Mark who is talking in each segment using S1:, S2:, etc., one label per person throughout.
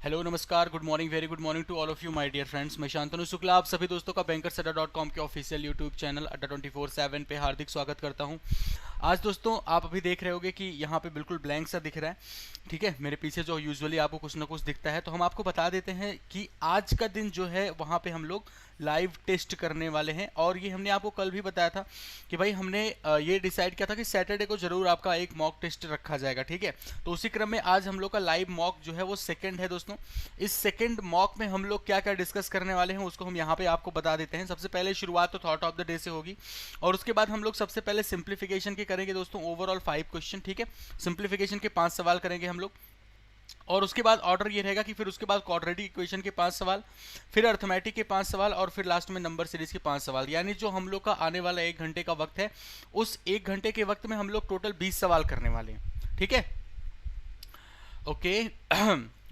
S1: Hello नमस्कार, good morning, very good morning to all of you my dear friends. मैं शांतनु शुक्ला आप सभी दोस्तों का bankersada.com के ऑफिशियल यूट्यूब चैनल अड्डा 24/7 पे हार्दिक स्वागत करता हूं। आज दोस्तों आप अभी देख रहे होंगे कि यहाँ पे बिल्कुल ब्लैंक सा दिख रहा है, ठीक है। मेरे पीछे जो यूजुअली आपको कुछ ना कुछ दिखता है, तो हम आपको बता देते हैं कि आज का दिन जो है वहाँ पे हम लोग लाइव टेस्ट करने वाले हैं। और ये हमने आपको कल भी बताया था कि भाई हमने ये डिसाइड किया था कि सैटरडे को जरूर आपका एक मॉक टेस्ट रखा जाएगा, ठीक है। तो उसी क्रम में आज हम लोग का लाइव मॉक जो है वो सेकंड है दोस्तों। इस सेकंड मॉक में हम लोग क्या क्या डिस्कस करने वाले हैं उसको हम यहाँ पे आपको बता देते हैं। सबसे पहले शुरुआत तो थॉट ऑफ द डे से होगी और उसके बाद हम लोग सबसे पहले सिंप्लीफिकेशन के करेंगे दोस्तों, ओवरऑल 5 क्वेश्चन, ठीक है। सिंप्लीफिकेशन के 5 सवाल करेंगे हम लोग और उसके बाद ऑर्डर ये रहेगा कि फिर उसके बाद क्वाड्रेटिक इक्वेशन के 5 सवाल, फिर अर्थमेटिक के 5 सवाल और फिर लास्ट में नंबर सीरीज के 5 सवाल। यानी जो हम लोग का आने वाला 1 घंटे का वक्त है, उस 1 घंटे के वक्त में हम लोग टोटल 20 सवाल करने वाले हैं, ठीक है। Okay,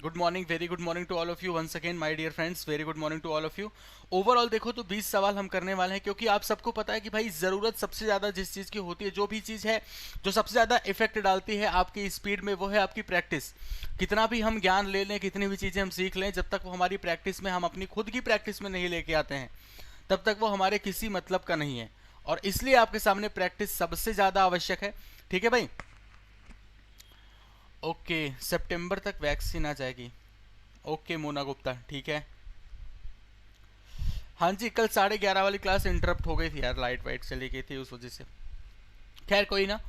S1: good morning, very good morning to all of you once again my dear friends, very good morning to all of you. Overall देखो तो 20 सवाल हम करने वाले हैं, क्योंकि आप सबको पता है कि भाई ज़रूरत सबसे ज़्यादा जिस चीज़ की होती है, जो भी चीज़ है जो सबसे ज़्यादा इफेक्ट डालती है आपकी स्पीड में, वो है आपकी प्रैक्टिस। कितना भी हम ज्ञान ले लें, कितनी भी चीज़ें हम सीख लें, जब तक वो हमारी प्रैक्टिस में, हम अपनी खुद की प्रैक्टिस में नहीं लेके आते हैं, तब तक वो हमारे किसी मतलब का नहीं है। और इसलिए आपके सामने प्रैक्टिस सबसे ज़्यादा आवश्यक है, ठीक है भाई। ओके, सितंबर तक वैक्सीन आ जाएगी। ओके मोना गुप्ता, ठीक है। हाँ जी, कल 11:30 वाली क्लास इंटरप्ट हो गई थी यार, लाइट वाइट चली गई थी उस वजह से। खैर कोई ना,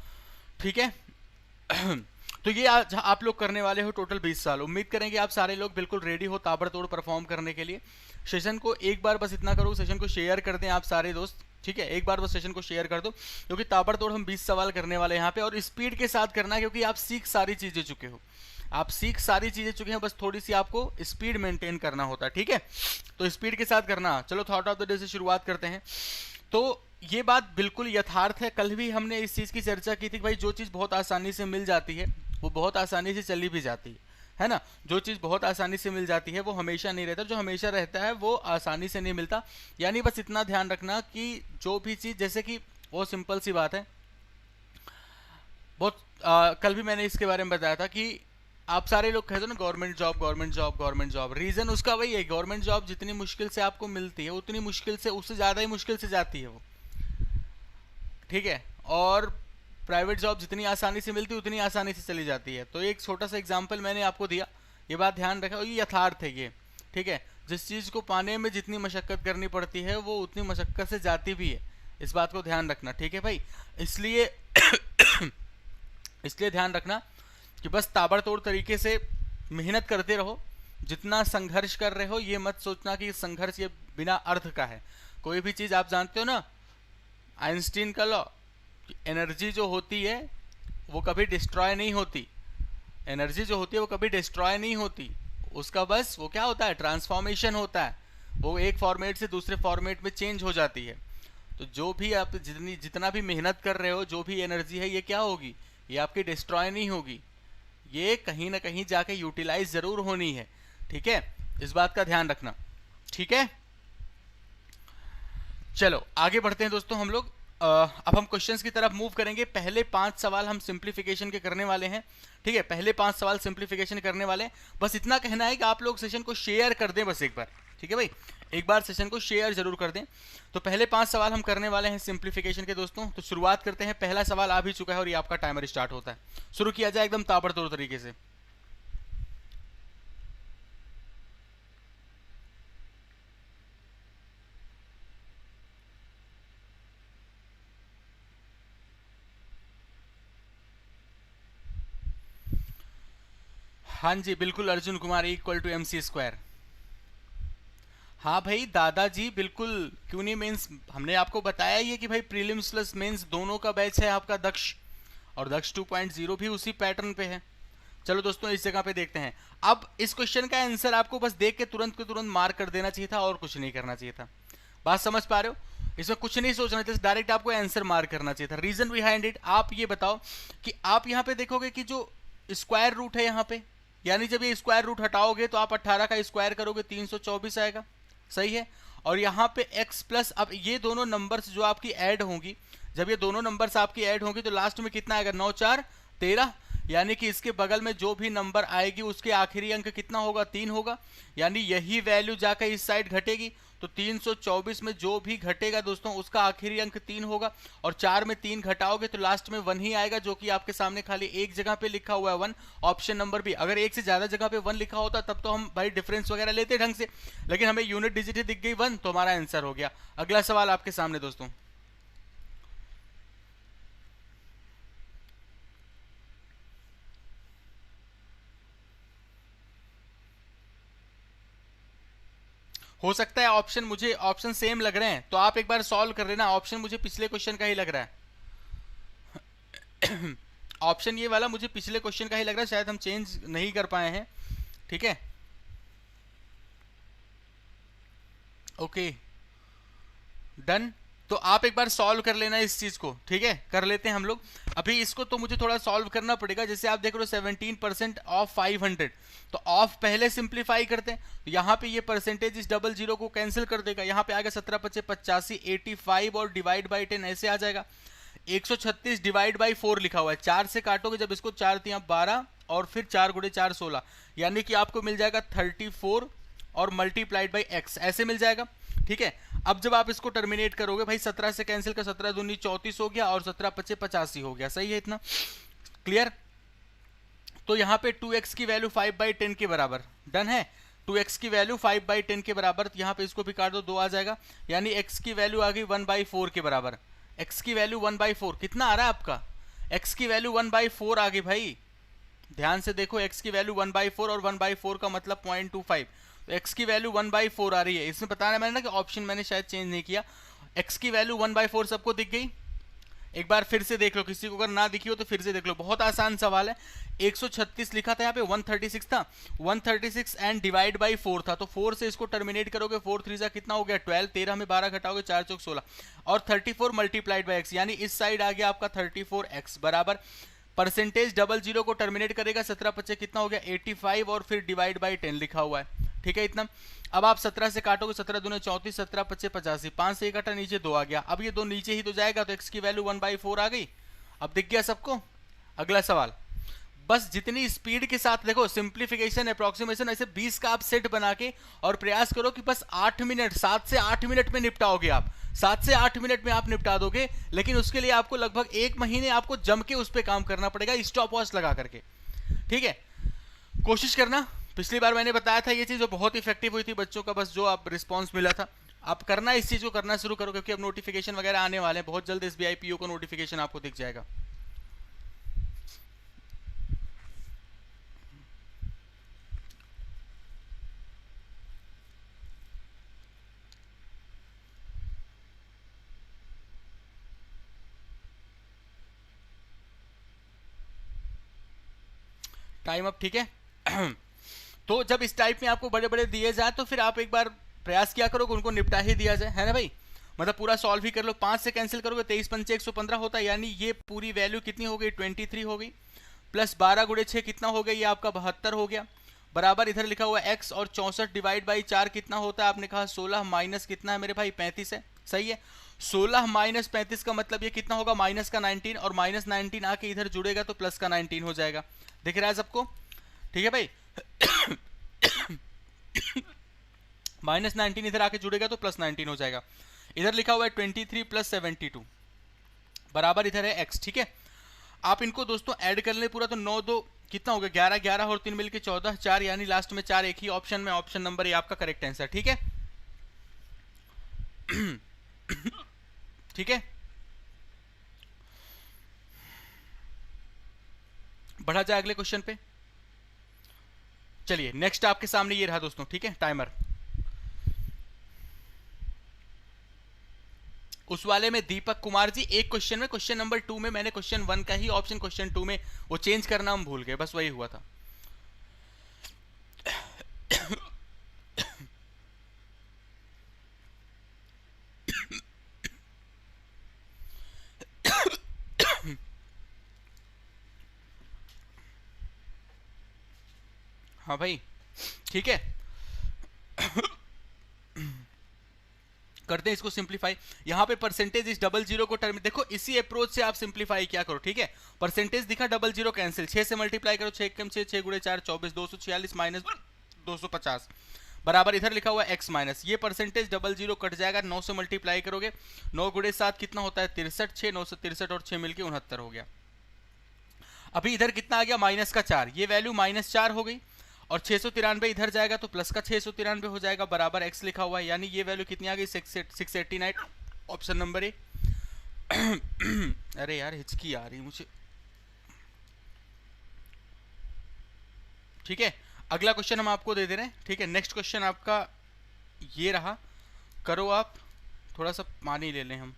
S1: ठीक है। तो ये आज आप लोग करने वाले हो टोटल 20 साल। उम्मीद करेंगे आप सारे लोग बिल्कुल रेडी हो ताबड़तोड़ परफॉर्म करने के लिए। सेशन को एक बार बस इतना करो, सेशन को शेयर कर दें आप सारे दोस्त, ठीक है। एक बार बस सेशन को शेयर कर दो, क्योंकि ताबड़तोड़ हम 20 सवाल करने वाले हैं यहाँ पे। और स्पीड के साथ करना है, क्योंकि आप सीख सारी चीज़ें चुके हो, आप सीख सारी चीज़ें चुके हैं, बस थोड़ी सी आपको स्पीड मेंटेन करना होता है, ठीक है। तो स्पीड के साथ करना। चलो थॉट ऑफ द डे से शुरुआत करते हैं। तो ये बात बिल्कुल यथार्थ है, कल भी हमने इस चीज़ की चर्चा की थी कि भाई जो चीज़ बहुत आसानी से मिल जाती है वो बहुत आसानी से चली भी जाती है ना। जो चीज़ बहुत आसानी से मिल जाती है वो हमेशा नहीं रहता, जो हमेशा रहता है वो आसानी से नहीं मिलता। यानी बस इतना ध्यान रखना कि जो भी चीज़, जैसे कि बहुत सिंपल सी बात है, बहुत कल भी मैंने इसके बारे में बताया था कि आप सारे लोग कहते हो ना government job government job government job. Reason उसका वही है, गवर्नमेंट जॉब जितनी मुश्किल से आपको मिलती है उतनी मुश्किल से, उससे ज़्यादा ही मुश्किल से जाती है वो, ठीक है। और प्राइवेट जॉब जितनी आसानी से मिलती है उतनी आसानी से चली जाती है। तो एक छोटा सा एग्जांपल मैंने आपको दिया, ये बात ध्यान रखें, और ये यथार्थ है ये, ठीक है। जिस चीज़ को पाने में जितनी मशक्क़त करनी पड़ती है वो उतनी मशक्क़त से जाती भी है, इस बात को ध्यान रखना, ठीक है भाई। इसलिए इसलिए ध्यान रखना कि बस ताबड़तोड़ तरीके से मेहनत करते रहो। जितना संघर्ष कर रहे हो ये मत सोचना कि संघर्ष ये बिना अर्थ का है। कोई भी चीज़ आप जानते हो ना, आइंस्टीन का लॉ, एनर्जी जो होती है वो कभी डिस्ट्रॉय नहीं होती। एनर्जी जो होती है वो कभी डिस्ट्रॉय नहीं होती, उसका बस वो क्या होता है, ट्रांसफॉर्मेशन होता है। वो एक फॉर्मेट से दूसरे फॉर्मेट में चेंज हो जाती है। तो जो भी आप जितना भी मेहनत कर रहे हो, जो भी एनर्जी है, ये क्या होगी, ये आपकी डिस्ट्रॉय नहीं होगी, ये कहीं ना कहीं जाके यूटिलाइज जरूर होनी है, ठीक है। इस बात का ध्यान रखना, ठीक है। चलो आगे बढ़ते हैं दोस्तों हम लोग। अब हम क्वेश्चंस की तरफ मूव करेंगे। पहले 5 सवाल हम सिंप्लीफिकेशन के करने वाले हैं, ठीक है। पहले 5 सवाल सिंप्लीफिकेशन करने वाले हैं। बस इतना कहना है कि आप लोग सेशन को शेयर कर दें बस एक बार, ठीक है भाई, एक बार सेशन को शेयर जरूर कर दें। तो पहले 5 सवाल हम करने वाले हैं सिंप्लीफिकेशन के दोस्तों। तो शुरुआत करते हैं। पहला सवाल आ भी चुका है और ये आपका टाइमर स्टार्ट होता है। शुरू किया जाए एकदम ताबड़तोड़ तरीके से। हाँ जी बिल्कुल, Arjun Kumar equal to MC²। हाँ भाई दादाजी बिल्कुल, क्यों नहीं। मेंस हमने आपको बताया ही है कि भाई प्रीलिम्स प्लस मेंस दोनों का बैच है आपका दक्ष, और दक्ष 2.0 भी उसी पैटर्न पे है। चलो दोस्तों इस जगह पे देखते हैं। अब इस क्वेश्चन का आंसर आपको बस देख के तुरंत के तुरंत मार्क कर देना चाहिए था, और कुछ नहीं करना चाहिए था। बात समझ पा रहे हो, इसमें कुछ नहीं सोचना चाहिए, डायरेक्ट आपको आंसर मार्क करना चाहिए था। रीजन बिहाइंड इट, आप ये बताओ कि आप यहाँ पे देखोगे कि जो स्क्वायर रूट है यहाँ पे, यानी जब ये स्क्वायर रूट हटाओगे तो आप 18 का स्क्वायर करोगे 324 आएगा, सही है। और यहाँ पे x प्लस, अब ये दोनों नंबर्स जो आपकी ऐड होंगी, जब ये दोनों नंबर्स आपकी ऐड होंगी तो लास्ट में कितना आएगा, 9 4 13। यानी कि इसके बगल में जो भी नंबर आएगी उसके आखिरी अंक कितना होगा, 3 होगा। यानी यही वैल्यू जाकर इस साइड घटेगी, तो 324 में जो भी घटेगा दोस्तों उसका आखिरी अंक 3 होगा, और 4 में 3 घटाओगे तो लास्ट में 1 ही आएगा, जो कि आपके सामने खाली एक जगह पे लिखा हुआ है 1। Option number B. अगर एक से ज्यादा जगह पे 1 लिखा होता तब तो हम भाई डिफरेंस वगैरह लेते ढंग से, लेकिन हमें यूनिट डिजिट ही दिख गई 1, तो हमारा आंसर हो गया। अगला सवाल आपके सामने दोस्तों। हो सकता है ऑप्शन, मुझे ऑप्शन सेम लग रहे हैं, तो आप एक बार सॉल्व कर लेना। ऑप्शन मुझे पिछले क्वेश्चन का ही लग रहा है। ऑप्शन ये वाला मुझे पिछले क्वेश्चन का ही लग रहा है, शायद हम चेंज नहीं कर पाए हैं। ठीक है, ओके डन। तो आप एक बार सॉल्व कर लेना इस चीज को, ठीक है, कर लेते हैं हम लोग। अभी इसको तो मुझे थोड़ा सॉल्व करना पड़ेगा। जैसे आप देख रहे हो 17% ऑफ 500, तो ऑफ पहले सिंप्लीफाई करते हैं, तो यहाँ पे ये परसेंटेज इस डबल जीरो को कैंसिल कर देगा। यहाँ पे आएगा 17 पचे 85, 85 और डिवाइड बाई 10 ऐसे आ जाएगा। 136 डिवाइड बाई 4 लिखा हुआ है, 4 से काटोगे जब इसको, 4 तिया 12 और फिर 4 गुणे 4 16, यानी कि आपको मिल जाएगा 34 और मल्टीप्लाइड बाई एक्स ऐसे मिल जाएगा। ठीक है, अब जब आप इसको टर्मिनेट करोगे भाई 17 से कैंसिल कर, 17 दूनी 34 हो गया और 17 पचे 85 हो गया। सही है इतना क्लियर। तो यहाँ पे 2x की वैल्यू 5/10 के बराबर, डन है। 2x की वैल्यू 5/10 के बराबर, यहाँ पे इसको भी काट दो, 2 आ जाएगा, यानी x की वैल्यू आ गई 1/4 के बराबर। x की वैल्यू 1/4 कितना आ रहा है आपका, x की वैल्यू 1/4 आ गई भाई। ध्यान से देखो, x की वैल्यू 1/4 और 1/4 का मतलब 0.25, तो x की वैल्यू 1/4 आ रही है। इसमें बताना मैंने ना कि ऑप्शन मैंने शायद चेंज नहीं किया। x की वैल्यू 1/4 सबको दिख गई। एक बार फिर से देख लो, किसी को अगर ना दिखी हो तो फिर से देख लो, बहुत आसान सवाल है। 136 लिखा था यहाँ पे, 136 था, 136 एंड डिवाइड बाई 4 था, तो 4 से इसको टर्मिनेट करोगे, 4 3 कितना हो गया 12, 13 में 12 घटाओगे 4 चौक 16, और 34 मल्टीप्लाइड बाई एक्स, यानी इस साइड आ गया आपका 34x बराबर। परसेंटेज डबल जीरो को टर्मिनेट करेगा, 17 पचे कितना हो गया 85 और फिर डिवाइड बाई 10 लिखा हुआ है। ठीक है इतना। अब आप 17 से काटोगे, 17 दूने 34, 17 पचे 85, 5 से काटा नीचे 2 आ गया। अब ये 2 नीचे ही तो जाएगा, तो x की वैल्यू 1/4 आ गई। अब दिख गया सबको। अगला सवाल, बस जितनी स्पीड के साथ देखो, सिंप्लीफिकेशन अप्रोक्सीमेशन ऐसे 20 का आप सेट बना के और प्रयास करो कि बस 8 मिनट, 7 से 8 मिनट में निपटाओगे आप, 7 से 8 मिनट में आप निपटा दोगे। लेकिन उसके लिए आपको लगभग 1 महीने आपको जम के उस पर काम करना पड़ेगा, स्टॉप वॉच लगा करके। ठीक है, कोशिश करना। पिछली बार मैंने बताया था ये चीज, जो बहुत इफेक्टिव हुई थी बच्चों का, बस जो आप रिस्पांस मिला था, आप करना, इस चीज को करना शुरू करो, क्योंकि अब नोटिफिकेशन वगैरह आने वाले हैं बहुत जल्द। SBI PO को नोटिफिकेशन आपको दिख जाएगा। टाइम अप, ठीक है। तो जब इस टाइप में आपको बड़े बड़े दिए जाए तो फिर आप एक बार प्रयास किया करो कि उनको निपटा ही दिया जाए, है ना भाई। मतलब पूरा सॉल्व ही कर लो। 5 से कैंसिल करोगे 23 पंचे 115 होता है, यानी ये पूरी वैल्यू कितनी हो गई 23 हो गई, प्लस 12 गुणे 6 कितना हो गया, ये आपका 72 हो गया, बराबर इधर लिखा हुआ x, और 64 डिवाइड बाई 4 कितना होता है, आपने कहा 16, माइनस कितना है मेरे भाई 35 है। सही है, 16 माइनस 35 का मतलब ये कितना होगा माइनस का 19, और माइनस 19 आके इधर जुड़ेगा तो प्लस का 19 हो जाएगा। दिख रहा है सबको, ठीक है भाई। माइनस 19 इधर आके जुड़ेगा तो प्लस 19 हो जाएगा। इधर लिखा हुआ है 23 प्लस 72 बराबर इधर है x। ठीक है, आप इनको दोस्तों ऐड कर ले पूरा, तो 9 2 कितना हो गया 11, 11 और 3 मिलके 14, 4, यानी लास्ट में 4 एक ही ऑप्शन में, ऑप्शन नंबर ये आपका करेक्ट आंसर। ठीक है, ठीक है, बढ़ा जाए अगले क्वेश्चन पे। चलिए नेक्स्ट आपके सामने ये रहा दोस्तों, ठीक है, टाइमर। उस वाले में दीपक कुमार जी, एक क्वेश्चन में, क्वेश्चन नंबर 2 में मैंने क्वेश्चन 1 का ही ऑप्शन क्वेश्चन 2 में वो चेंज करना हम भूल गए, बस वही हुआ था। हाँ भाई, ठीक है, करते हैं इसको सिंप्लीफाई। यहाँ पे परसेंटेज इस डबल जीरो को टर्म, देखो इसी अप्रोच से आप सिंप्लीफाई क्या करो, ठीक है। परसेंटेज दिखा, डबल जीरो कैंसिल, 6 से मल्टीप्लाई करो, 6 कम 6, 6 गुणे 4 24, 246 माइनस 250 बराबर इधर लिखा हुआ x माइनस, ये परसेंटेज डबल जीरो कट जाएगा, 9 से मल्टीप्लाई करोगे, 9 गुणे 7 कितना होता है 63, 6 9 से 63 और 6 मिलके 69 हो गया। अभी इधर कितना आ गया माइनस का 4, ये वैल्यू -4 हो गई, और 693 इधर जाएगा तो प्लस का 693 हो जाएगा, बराबर x लिखा हुआ है, यानी ये वैल्यू कितनी आ गई 689, ऑप्शन नंबर ए। अरे यार हिचकी आ रही मुझे, ठीक है। अगला क्वेश्चन हम आपको दे दे रहे हैं, ठीक है। नेक्स्ट क्वेश्चन आपका ये रहा, करो आप, थोड़ा सा पानी ले लें हम।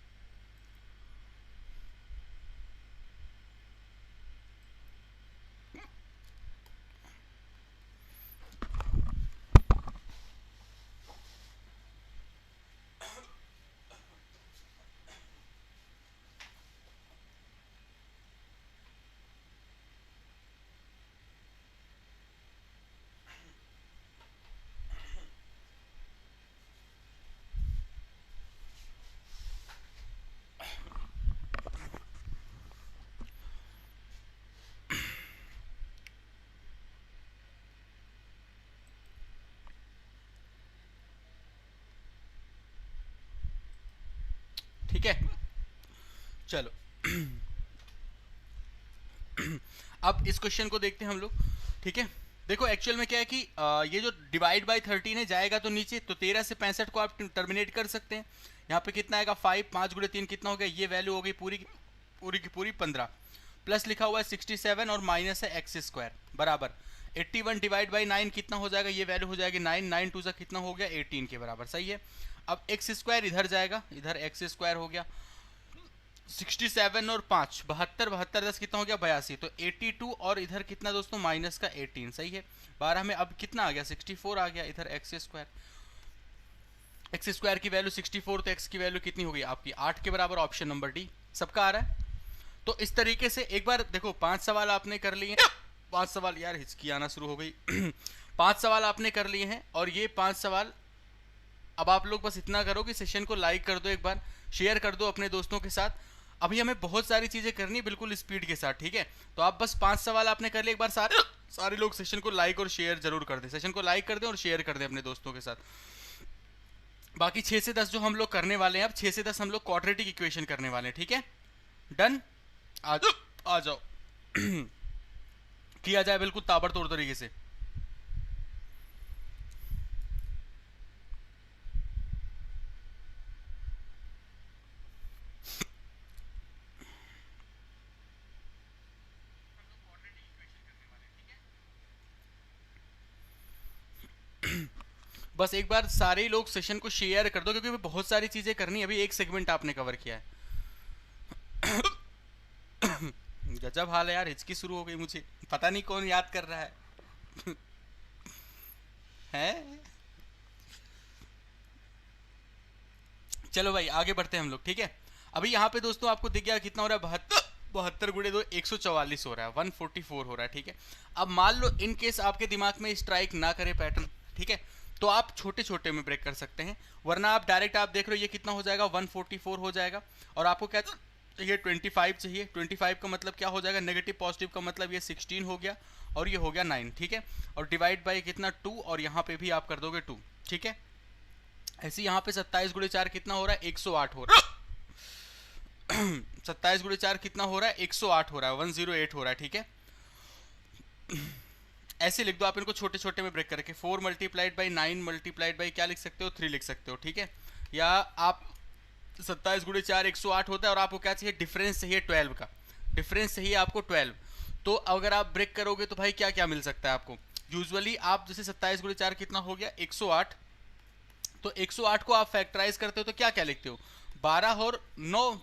S1: ठीक है, चलो अब इस क्वेश्चन को देखते हैं हम लोग, ठीक है। देखो एक्चुअल में क्या है कि ये जो डिवाइड बाय 13 है जाएगा तो नीचे, तो 13 से 65 को आप टर्मिनेट कर सकते हैं। यहाँ पे कितना आएगा 5, 5 गुणे 3 कितना हो गया, ये वैल्यू हो गई पूरी की पूरी 15, प्लस लिखा हुआ है 67 और माइनस है एक्स स्क्वायर बराबर 81 डिवाइड बाई 9 कितना हो जाएगा, ये वैल्यू हो जाएगी 9, 9 टू सा कितना हो गया 18 के बराबर, सही है। अब एक्स स्क्वायर इधर जाएगा, इधर एक्स स्क्वायर हो गया 67 और 5 72, 72 10 कितना हो गया 82, तो 82 और इधर कितना दोस्तों माइनस का 18, सही है। 12 में अब कितना आ गया 64 आ गया, इधर एक्स स्क्वायर की वैल्यू 64, तो एक्स की वैल्यू कितनी हो गई आपकी 8 के बराबर, ऑप्शन नंबर डी। सबका आ रहा है। तो इस तरीके से एक बार देखो 5 सवाल आपने कर लिए, 5 सवाल, यार हिचकी आना शुरू हो गई 5 सवाल आपने कर लिए हैं, और ये 5 सवाल अब आप लोग बस इतना करो कि सेशन को लाइक कर दो, एक बार शेयर कर दो अपने दोस्तों के साथ। अभी हमें बहुत सारी चीजें करनी है बिल्कुल स्पीड के साथ, ठीक है। तो आप बस 5 सवाल आपने कर लिए, एक बार सारे लोग सेशन को लाइक और शेयर जरूर कर दें, सेशन को लाइक कर दें और शेयर कर दें अपने दोस्तों के साथ। बाकी 6 से 10 जो हम लोग करने वाले हैं, अब 6 से 10 हम लोग क्वाड्रेटिक इक्वेशन करने वाले हैं, ठीक है। डन, आ जाओ किया जाए बिल्कुल ताबड़तोड़ तरीके से। बस एक बार सारे लोग सेशन को शेयर कर दो, क्योंकि बहुत सारी चीजें करनी है, अभी एक सेगमेंट आपने कवर किया है गजब हाल है यार, हिचकी शुरू हो गई मुझे, पता नहीं कौन याद कर रहा है हैं? चलो भाई आगे बढ़ते हैं हम लोग, ठीक है। अभी यहाँ पे दोस्तों आपको दिख गया कितना हो रहा है 72 गुणे 2 144 हो रहा है, 144 हो रहा है, ठीक है। अब मान लो इन केस आपके दिमाग में स्ट्राइक ना करे पैटर्न, ठीक है, तो आप छोटे छोटे में ब्रेक कर सकते हैं, वरना आप डायरेक्ट आप देख रहे हो ये कितना हो जाएगा 144 हो जाएगा, और आपको क्या चाहिए 25 चाहिए। 25 का मतलब क्या हो जाएगा, नेगेटिव पॉजिटिव का मतलब ये 16 हो गया और ये हो गया 9, ठीक है। और डिवाइड बाय कितना 2, और यहाँ पे भी आप कर दोगे 2, ठीक है। ऐसे यहाँ पे 27 गुणे 4 कितना हो रहा है 108 हो रहा है 27 गुणे 4 कितना हो रहा है 108 हो रहा है, 108 हो रहा है, ठीक है। ऐसे लिख दो आप इनको छोटे छोटे में ब्रेक करके, 4 मल्टीप्लाइड बाई 9 मल्टीप्लाइड बाई क्या लिख सकते हो 3 लिख सकते हो, ठीक है। या आप 27 गुणे 4 108 होता है, और आपको क्या चाहिए डिफरेंस चाहिए 12 का, डिफरेंस चाहिए आपको 12। तो अगर आप ब्रेक करोगे तो भाई क्या क्या मिल सकता है आपको, यूजुअली आप जैसे 27 गुणे 4 कितना हो गया 108, तो 108 को आप फैक्टराइज करते हो तो क्या क्या लिखते हो 12 और 9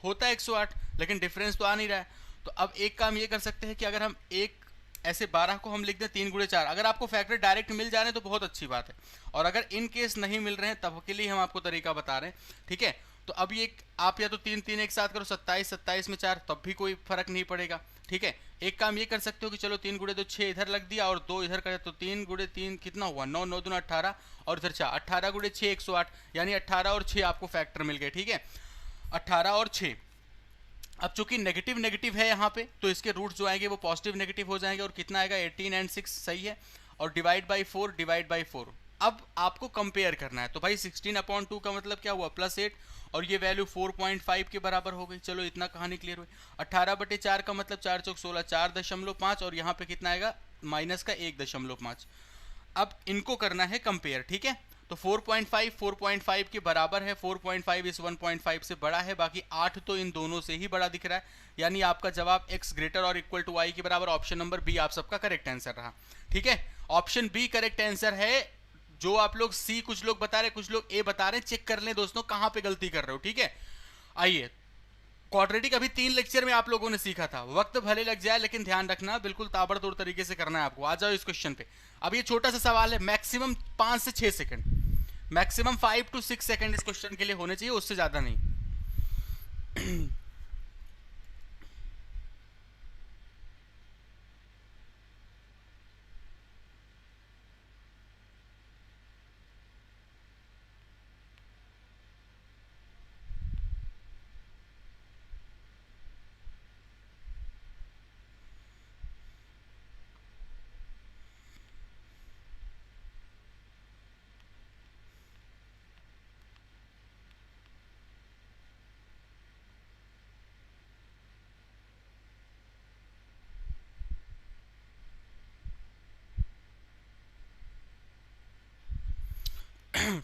S1: होता है 108, लेकिन डिफरेंस तो आ नहीं रहा है। तो अब एक काम ये कर सकते हैं कि अगर हम एक ऐसे 12 को हम लिख दें 3 गुणे 4, अगर आपको फैक्टर डायरेक्ट मिल जा रहे हैं तो बहुत अच्छी बात है, और अगर इन केस नहीं मिल रहे हैं तब के लिए हम आपको तरीका बता रहे हैं, ठीक है। तो अब ये आप या तो तीन तीन एक साथ करो, 27 27 में 4, तब भी कोई फर्क नहीं पड़ेगा। ठीक है, एक काम ये कर सकते हो कि चलो 3 गुणे 2 6 इधर लग दिया और 2 इधर करे, तो 3 गुणे 3 कितना हुआ 9, 9 दूना 18 और इधर 4, 18 गुणे 6 108, यानी 18 और 6 आपको फैक्टर मिल गए। ठीक है, 18 और 6। अब चूंकि नेगेटिव नेगेटिव है यहाँ पे, तो इसके रूट्स जो आएंगे वो पॉजिटिव नेगेटिव हो जाएंगे, और कितना आएगा 18 एंड 6, सही है, और डिवाइड बाई 4 डिवाइड बाई 4। अब आपको कंपेयर करना है, तो भाई 16/2 का मतलब क्या हुआ +8, और ये वैल्यू 4.5 के बराबर हो गई। चलो इतना कहानी क्लियर हुई। 18/4 का मतलब 4 चौक 16, 4.5, और यहाँ पे कितना आएगा माइनस का 1.5। अब इनको करना है कंपेयर। ठीक है, तो 4.5 के बराबर है, 4.5 इस 1.5 से बड़ा है, बाकी 8 तो इन दोनों से ही बड़ा दिख रहा है, यानी आपका जवाब x ग्रेटर और इक्वल टू y के बराबर, ऑप्शन नंबर बी आप सबका करेक्ट आंसर रहा। ठीक है, ऑप्शन बी करेक्ट आंसर है। जो आप लोग सी कुछ लोग बता रहे, कुछ लोग ए बता रहे हैं, चेक कर लें दोस्तों कहां पे गलती कर रहे हो। ठीक है, आइए, क्वाड्रेटिक अभी 3 लेक्चर में आप लोगों ने सीखा था, वक्त भले लग जाए लेकिन ध्यान रखना बिल्कुल ताबड़तोड़ तरीके से करना है आपको। आ जाओ इस क्वेश्चन पे। अब ये छोटा सा सवाल है, मैक्सिमम 5 से 6 सेकंड, मैक्सिमम 5 to 6 सेकंड इस क्वेश्चन के लिए होने चाहिए, उससे ज्यादा नहीं।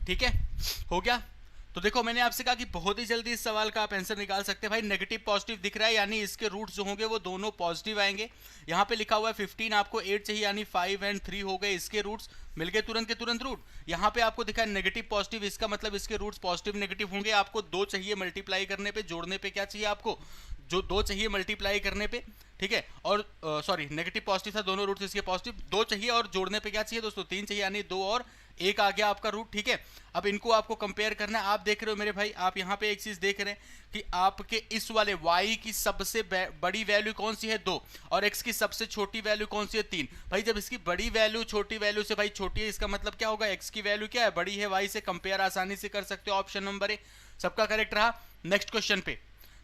S1: ठीक है, हो गया। तो देखो मैंने आपसे कहा कि बहुत ही जल्दी इस सवाल का आप आंसर निकाल सकते हैं। भाई नेगेटिव पॉजिटिव दिख रहा है, यानी इसके रूट्स जो होंगे वो दोनों पॉजिटिव आएंगे। यहाँ पे लिखा हुआ है 15, आपको 8 चाहिए, यानी 5 एंड 3 हो गए इसके रूट्स, मिल गए तुरंत के तुरंत रूट। यहाँ पे आपको दिखा है नेगेटिव पॉजिटिव, इसका मतलब इसके रूट्स पॉजिटिव नेगेटिव होंगे। आपको 2 चाहिए मल्टीप्लाई करने पे, जोड़ने पे क्या चाहिए आपको, जो 2 चाहिए मल्टीप्लाई करने पे। ठीक है, और सॉरी नेगेटिव पॉजिटिव था, दोनों रूट्स इसके पॉजिटिव, 2 चाहिए, और जोड़ने पे क्या चाहिए दोस्तों 3 चाहिए, यानी 2 और 1 आ गया आपका रूट। ठीक है, अब इनको आपको कंपेयर करना है। आप देख रहे हो मेरे भाई, आप यहाँ पे एक चीज देख रहे हैं कि आपके इस वाले y की सबसे बड़ी वैल्यू कौन सी है 2, और x की सबसे छोटी वैल्यू कौन सी है 3। भाई जब इसकी बड़ी वैल्यू छोटी वैल्यू से भाई छोटी है, इसका मतलब क्या होगा x की वैल्यू क्या है बड़ी है, y से कंपेयर आसानी से कर सकते हो। ऑप्शन नंबर ए सबका करेक्ट रहा। नेक्स्ट क्वेश्चन पे।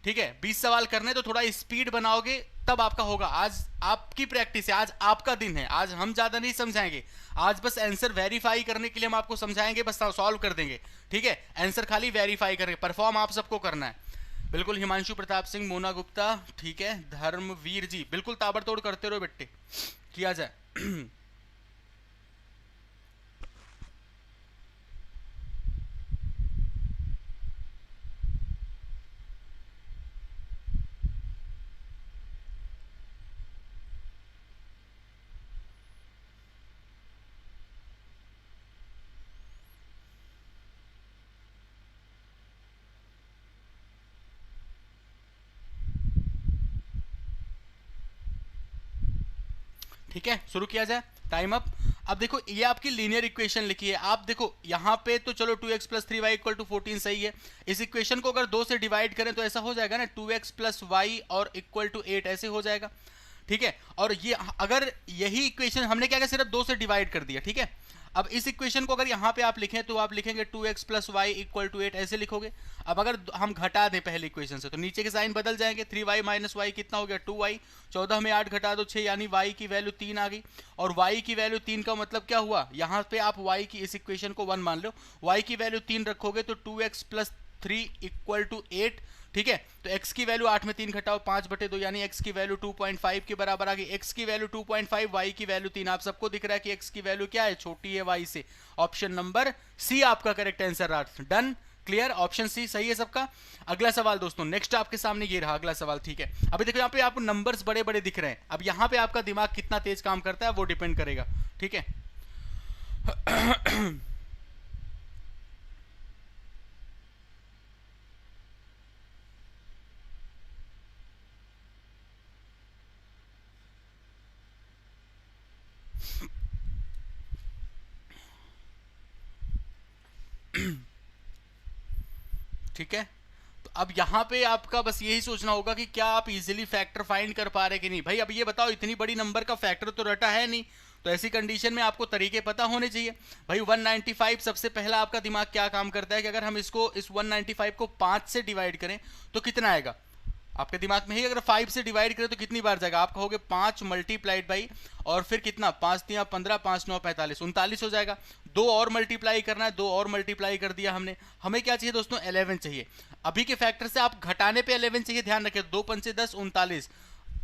S1: ठीक है, 20 सवाल करने, तो थोड़ा स्पीड बनाओगे तब आपका होगा। आज आपकी प्रैक्टिस है, आज आपका दिन है, आज हम ज्यादा नहीं समझाएंगे, आज बस आंसर वेरीफाई करने के लिए हम आपको समझाएंगे, बस सॉल्व कर देंगे। ठीक है, आंसर खाली वेरीफाई करेंगे, परफॉर्म आप सबको करना है। बिल्कुल, हिमांशु प्रताप सिंह, मोना गुप्ता, ठीक है, धर्मवीर जी, बिल्कुल ताबड़तोड़ करते रहो बेटे, किया जाए। ठीक है, शुरू किया जाए, टाइम अप। अब देखो ये आपकी लीनियर इक्वेशन लिखी है, आप देखो यहाँ पे तो चलो 2x plus 3y equal to 14 सही है। इस इक्वेशन को अगर 2 से डिवाइड करें तो ऐसा हो जाएगा ना, 2x प्लस वाई और इक्वल टू 8 ऐसे हो जाएगा। ठीक है, और ये अगर यही इक्वेशन हमने क्या किया, सिर्फ 2 से डिवाइड कर दिया। ठीक है, अब इस इक्वेशन को अगर यहाँ पे आप लिखें तो आप लिखेंगे 2x plus Y equal to 8 ऐसे लिखोगे। अब अगर हम घटा दें पहले इक्वेशन से तो नीचे के साइन बदल जाएंगे, 3y माइनस वाई कितना हो गया 2y, 14 में 8 घटा दो 6, यानी y की वैल्यू 3 आ गई। और y की वैल्यू 3 का मतलब क्या हुआ, यहाँ पे आप y की इस इक्वेशन को 1 मान लो, y की वैल्यू 3 रखोगे तो 2x प्लस 3 इक्वल टू 8। ठीक है, तो x की वैल्यू 8 में 3 घटाओ 5/2, यानी x की वैल्यू 2.5 के बराबर आ गई। x की वैल्यू 2.5, y की वैल्यू 3, आप सबको दिख रहा है कि x की वैल्यू क्या है, छोटी है y से। ऑप्शन नंबर सी आपका करेक्ट आंसर रहा। डन, क्लियर, ऑप्शन सी सही है सबका। अगला सवाल दोस्तों, नेक्स्ट आपके सामने ये रहा अगला सवाल। ठीक है, अभी देखो यहाँ पे आपको नंबर्स बड़े बड़े दिख रहे हैं, अब यहाँ पे आपका दिमाग कितना तेज काम करता है वो डिपेंड करेगा। ठीक है, ठीक है, अब यहाँ पे आपका बस यही सोचना होगा कि क्या आप इजीली फैक्टर फाइंड कर पा रहे कि नहीं। भाई अब ये बताओ, इतनी बड़ी नंबर का फैक्टर तो रटा है नहीं, तो ऐसी कंडीशन में आपको तरीके पता होने चाहिए। भाई 195 सबसे पहला आपका दिमाग क्या काम करता है कि अगर हम इसको इस 195 को 5 से डिवाइड करें तो कितना आएगा आपके दिमाग में ही। अगर 5 से डिवाइड करें तो कितनी बार जाएगा, आप कहोगे 5 मल्टीप्लाइड बाई और फिर कितना 5 3 15 5 9 45 39 हो जाएगा। 2 और मल्टीप्लाई करना है, 2 और मल्टीप्लाई कर दिया हमने। हमें क्या चाहिए दोस्तों, 11 चाहिए। अभी के फैक्टर से आप घटाने पे 11 चाहिए, ध्यान रखें। 2 पंचे 10 39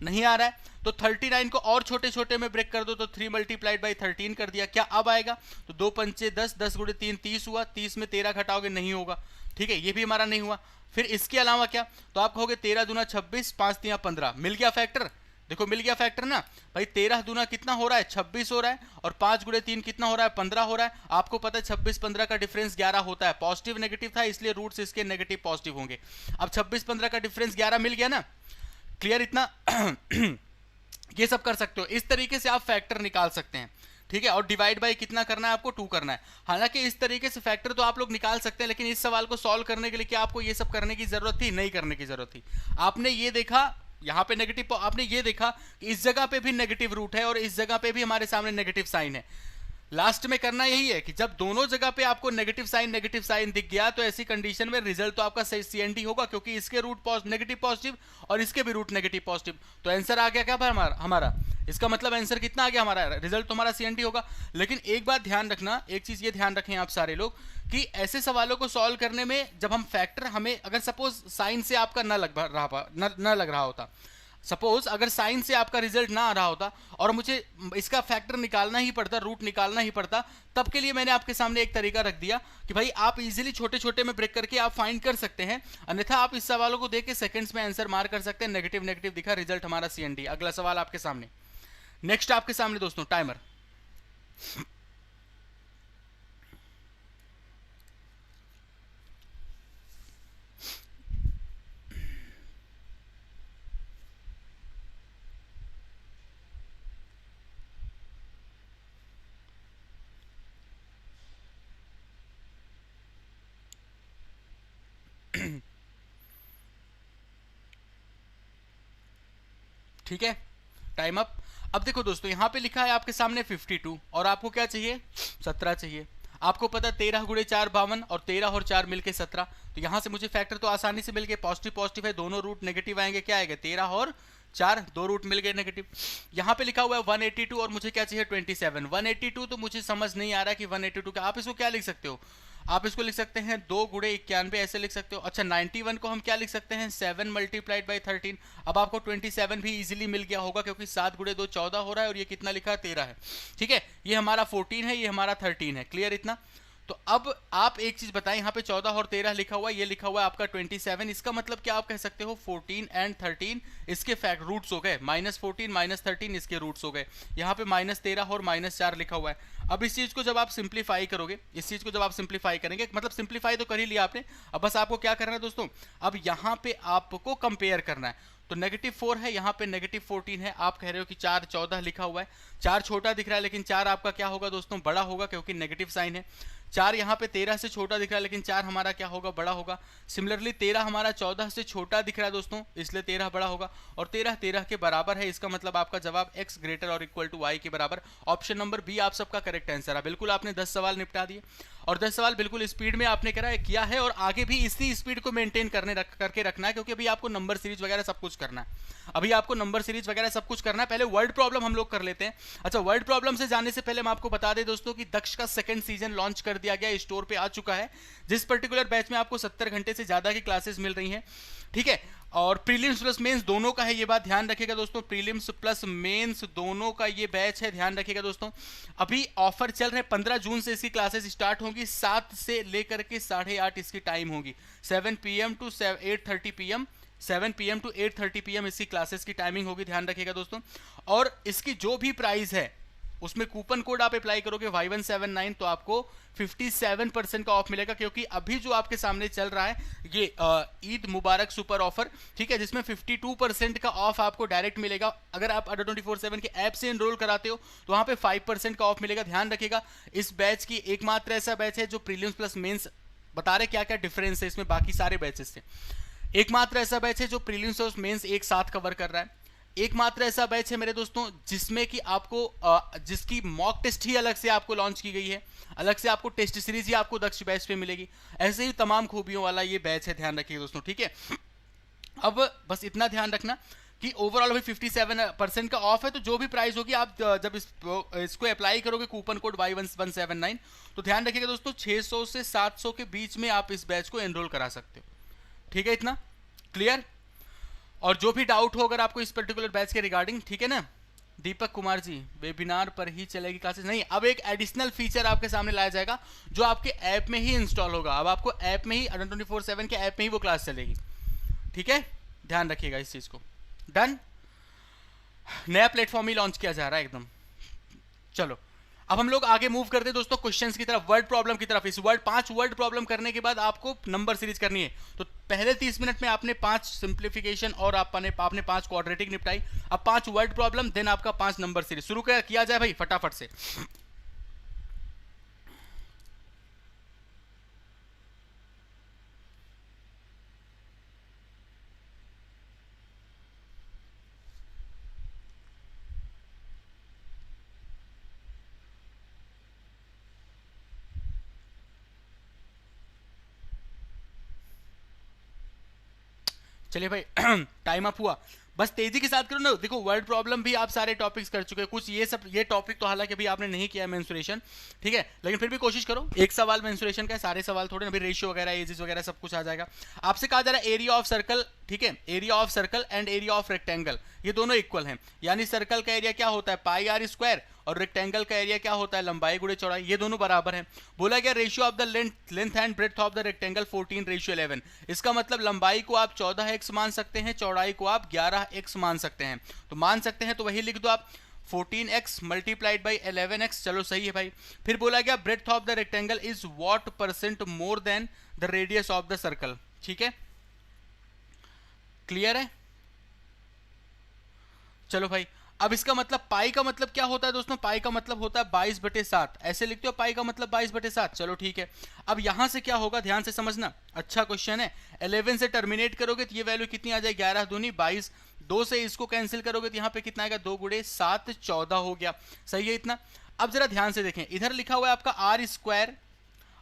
S1: नहीं आ रहा है तो 39 को और छोटे छोटे में ब्रेक कर दो, तो 3 मल्टीप्लाइड बाई 13 कर दिया। क्या अब आएगा, तो 2 पंचे 10 10 गुणे 3 30 हुआ। 30 में 13 घटाओगे नहीं होगा, ठीक है, ये भी हमारा नहीं हुआ। फिर इसके अलावा क्या, तो आप कहोगे 13 दूना 26 5 3 15, मिल गया फैक्टर। देखो मिल गया फैक्टर ना भाई। 13 दूना कितना हो रहा है, 26 हो रहा है, और 5 गुणे 3 कितना हो रहा है, 15 हो रहा है। आपको पता है 26 15 का डिफरेंस 11 होता है। पॉजिटिव नेगेटिव था इसलिए रूट्स इसके नेगेटिव पॉजिटिव होंगे। अब 26 15 का डिफरेंस 11 मिल गया ना, क्लियर इतना। ये सब कर सकते हो, इस तरीके से आप फैक्टर निकाल सकते हैं, ठीक है। और डिवाइड बाय कितना करना है आपको, 2 करना है। हालांकि इस तरीके से फैक्टर तो आप लोग निकाल सकते हैं, लेकिन इस सवाल को सॉल्व करने के लिए क्या आपको ये सब करने की जरूरत थी, नहीं करने की जरूरत थी। आपने ये देखा यहाँ पे नेगेटिव, आपने ये देखा कि इस जगह पे भी नेगेटिव रूट है और इस जगह पे भी हमारे सामने नेगेटिव साइन है। लास्ट में करना यही है कि जब दोनों जगह पे आपको नेगेटिव साइन दिख गया तो ऐसी कंडीशन में रिजल्ट तो आपका सीएनडी होगा, क्योंकि इसके रूट नेगेटिव पॉजिटिव और इसके भी रूट नेगेटिव पॉजिटिव। तो आंसर आ गया क्या हमारा, इसका मतलब आंसर कितना आ गया हमारा, रिजल्ट तो हमारा सीएनडी होगा। लेकिन एक बात ध्यान रखना, एक चीज ये ध्यान रखें आप सारे लोग कि ऐसे सवालों को सॉल्व करने में जब हम फैक्टर, हमें अगर सपोज साइन से आपका न लग रहा होता, सपोज अगर साइन से आपका रिजल्ट ना आ रहा होता और मुझे इसका फैक्टर निकालना ही पड़ता, रूट निकालना ही पड़ता, तब के लिए मैंने आपके सामने एक तरीका रख दिया कि भाई आप इजीली छोटे छोटे में ब्रेक करके आप फाइंड कर सकते हैं। अन्यथा आप इस सवालों को देख के सेकंड्स में आंसर मार कर सकते हैं। नेगेटिव नेगेटिव दिखा, रिजल्ट हमारा सीएनडी। अगला सवाल आपके सामने, नेक्स्ट आपके सामने दोस्तों टाइमर। ठीक है, टाइम अप। अब देखो दोस्तों, यहां पे लिखा है आपके सामने 52 और आपको क्या चाहिए, 17 चाहिए। आपको पता 13 गुणे 4 52 और 13 और 4 मिलके 17। तो यहां से मुझे फैक्टर तो आसानी से मिल गए, पॉजिटिव पॉजिटिव है, दोनों रूट नेगेटिव आएंगे। क्या आएगा, 13 और 4, 2 रूट मिल गए नेगेटिव। यहां पे लिखा हुआ है 182 और मुझे क्या चाहिए 27। 182 तो मुझे समझ नहीं आ रहा कि 182 का, आप इसको क्या लिख सकते हो, आप इसको लिख सकते हैं 2 गुणे 91 ऐसे लिख सकते हो। अच्छा 91 को हम क्या लिख सकते हैं, 7 मल्टीप्लाइड बाई 13। अब आपको 27 भी इजीली मिल गया होगा, क्योंकि 7 गुणे 2 14 हो रहा है और ये कितना लिखा है 13 है, ठीक है। ये हमारा 14 है, ये हमारा 13 है, क्लियर इतना। तो अब आप एक चीज बताएं, यहाँ पे 14 और 13 लिखा हुआ है, ये लिखा हुआ है आपका 27। इसका मतलब क्या आप कह सकते हो 14 एंड 13 इसके फैक्ट रूट्स हो गए, -14 -13 इसके रूट्स हो गए। यहाँ पे -13 और -4 लिखा हुआ है। अब इस चीज को जब आप सिंप्लीफाई करोगे, इस चीज को जब आप सिंप्लीफाई करेंगे, मतलब सिंप्लीफाई तो कर ही लिया आपने, अब बस आपको क्या करना है दोस्तों, अब यहाँ पे आपको कंपेयर करना है। तो -4 है, यहाँ पे -14 है। आप कह रहे हो कि 4 14 लिखा हुआ है, 4 छोटा दिख रहा है, लेकिन 4 आपका क्या होगा दोस्तों, बड़ा होगा, क्योंकि नेगेटिव साइन है। 4 यहाँ पे 13 से छोटा दिख रहा है, लेकिन 4 हमारा क्या होगा, बड़ा होगा। सिमिलरली 13 हमारा 14 से छोटा दिख रहा है दोस्तों, इसलिए 13 बड़ा होगा। और 13 13 के बराबर है, इसका मतलब आपका जवाब x ग्रेटर और इक्वल टू y के बराबर। ऑप्शन नंबर बी आप सबका करेक्ट आंसर है। बिल्कुल आपने 10 सवाल निपटा दिए और 10 सवाल बिल्कुल स्पीड में आपने किया है और आगे भी इसी स्पीड को मेंटेन करके रखना है, क्योंकि अभी आपको नंबर सीरीज वगैरह सब कुछ करना है। अभी आपको नंबर सीरीज वगैरह सब कुछ करना है। पहले वर्ड प्रॉब्लम हम लोग कर लेते हैं। अच्छा, वर्ड प्रॉब्लम से जाने से पहले हम आपको बता दें दोस्तों कि दक्ष का सेकंड सीजन लॉन्च कर दिया गया, स्टोर पे आ चुका है। जिस पर्टिकुलर बैच में आपको 70 घंटे से ज्यादा की क्लासेस मिल रही हैं, ठीक है। और प्रीलिम्स प्लस मेंस दोनों का है, ये बात ध्यान रखिएगा दोस्तों, प्रीलिम्स प्लस मेंस दोनों का ये बैच है, ध्यान रखिएगा दोस्तों। अभी ऑफर चल रहे हैं, 15 जून से इसकी क्लासेस स्टार्ट होंगी, 7 से लेकर के 8:30 इसकी टाइम होगी, 7 PM to 8:30 PM, 7 PM to 8:30 PM इसकी क्लासेस की टाइमिंग होगी, ध्यान रखिएगा दोस्तों। और इसकी जो भी प्राइस है उसमें कूपन कोड आप अप्लाई करोगे Y179 तो आपको 57% का ऑफ मिलेगा, क्योंकि अभी जो आपके सामने चल रहा है ये ईद मुबारक सुपर ऑफर, ठीक है, जिसमें 52% का ऑफ आपको डायरेक्ट मिलेगा। अगर आप अड्डा 24/7 के ऐप से एनरोल कराते हो तो वहां पे 5% का ऑफ मिलेगा। ध्यान रखिएगा, इस बैच की एकमात्र ऐसा बैच है जो प्रीलिम्स प्लस मेंस बता रहे क्या क्या डिफरेंस है इसमें बाकी सारे बैचेस से। एकमात्र ऐसा बैच है जो प्रीलिम्स और मेंस एक साथ कवर कर रहा है। एकमात्र ऐसा बैच है मेरे दोस्तों जिसमें कि आपको जिसकी मॉक टेस्ट ही अलग से आपको लॉन्च की गई है, अलग से आपको टेस्ट सीरीज ही आपको दक्ष बैच पे मिलेगी। ऐसे ही तमाम खूबियों वाला ये बैच है, ध्यान रखिए दोस्तों, ठीक है। अब बस इतना ध्यान रखना कि ओवरऑल अभी 57% का ऑफ है, तो जो भी प्राइस होगी आप जब इसको अप्लाई करोगे कूपन कोड Y1179, तो ध्यान रखिएगा दोस्तों 600 से 700 के बीच में आप इस बैच को एनरोल करा सकते हो, ठीक है। इतना क्लियर। और जो भी डाउट हो अगर आपको इस पर्टिकुलर बैच के रिगार्डिंग, ठीक है ना। दीपक कुमार जी, वेबिनार पर ही चलेगी क्लासेस? नहीं, अब एक एडिशनल फीचर आपके सामने लाया जाएगा जो आपके ऐप में ही इंस्टॉल होगा। अब आपको ऐप में ही अड्डा 24/7 के ऐप में ही वो क्लास चलेगी, ठीक है। ध्यान रखिएगा इस चीज को। डन। नया प्लेटफॉर्म ही लॉन्च किया जा रहा है एकदम। चलो अब हम लोग आगे मूव करते हैं दोस्तों क्वेश्चंस की तरफ, वर्ड प्रॉब्लम की तरफ। इस 5 वर्ड प्रॉब्लम करने के बाद आपको नंबर सीरीज करनी है। तो पहले 30 मिनट में आपने 5 सिंप्लीफिकेशन और आपने 5 क्वाड्रेटिक निपटाई। अब 5 वर्ड प्रॉब्लम, देन आपका 5 नंबर सीरीज। शुरू किया जाए भाई फटाफट से। चलिए भाई टाइम अप हुआ, बस तेजी के साथ करो ना। देखो वर्ड प्रॉब्लम भी आप सारे टॉपिक्स कर चुके हैं, कुछ ये टॉपिक तो हालांकि अभी आपने नहीं किया है मेंसुरेशन, ठीक है, लेकिन फिर भी कोशिश करो। एक सवाल मेंसुरेशन का है, सारे सवाल थोड़े ना, रेशियो वगैरह एजेस वगैरह सब कुछ आ जाएगा। आपसे कहा जा रहा है एरिया ऑफ सर्कल, ठीक है, area of circle and area of rectangle ये दोनों इक्वल हैं। यानी सर्कल का एरिया क्या होता है पाई आर स्क्वायर, और रेक्टेंगल का एरिया क्या होता है लंबाई गुणे चौड़ाई, ये दोनों बराबर हैं। बोला गया ratio of the length and breadth of the rectangle 14:11। इसका मतलब लंबाई को आप 14x मान सकते हैं, चौड़ाई को आप 11x मान सकते हैं। तो मान सकते हैं तो वही लिख दो आप 14x मल्टीप्लाइड बाई 11x। चलो सही है भाई। फिर बोला गया breadth of the rectangle is what percent more than the radius of the circle, ठीक है, क्लियर है। चलो भाई, अब इसका मतलब पाई का मतलब क्या होता है दोस्तों? पाई का मतलब होता है 22/7, ऐसे लिखते हो पाई का मतलब 22/7। चलो ठीक है। अब यहां से क्या होगा ध्यान से समझना, अच्छा क्वेश्चन है। 11 से टर्मिनेट करोगे तो ये वैल्यू कितनी आ जाए 11 दूनी 22, 2 से इसको कैंसिल करोगे तो यहाँ पे कितना आएगा 2 गुणे 7 14 हो गया, सही है इतना। अब जरा ध्यान से देखें, इधर लिखा हुआ है आपका आर स्क्वायर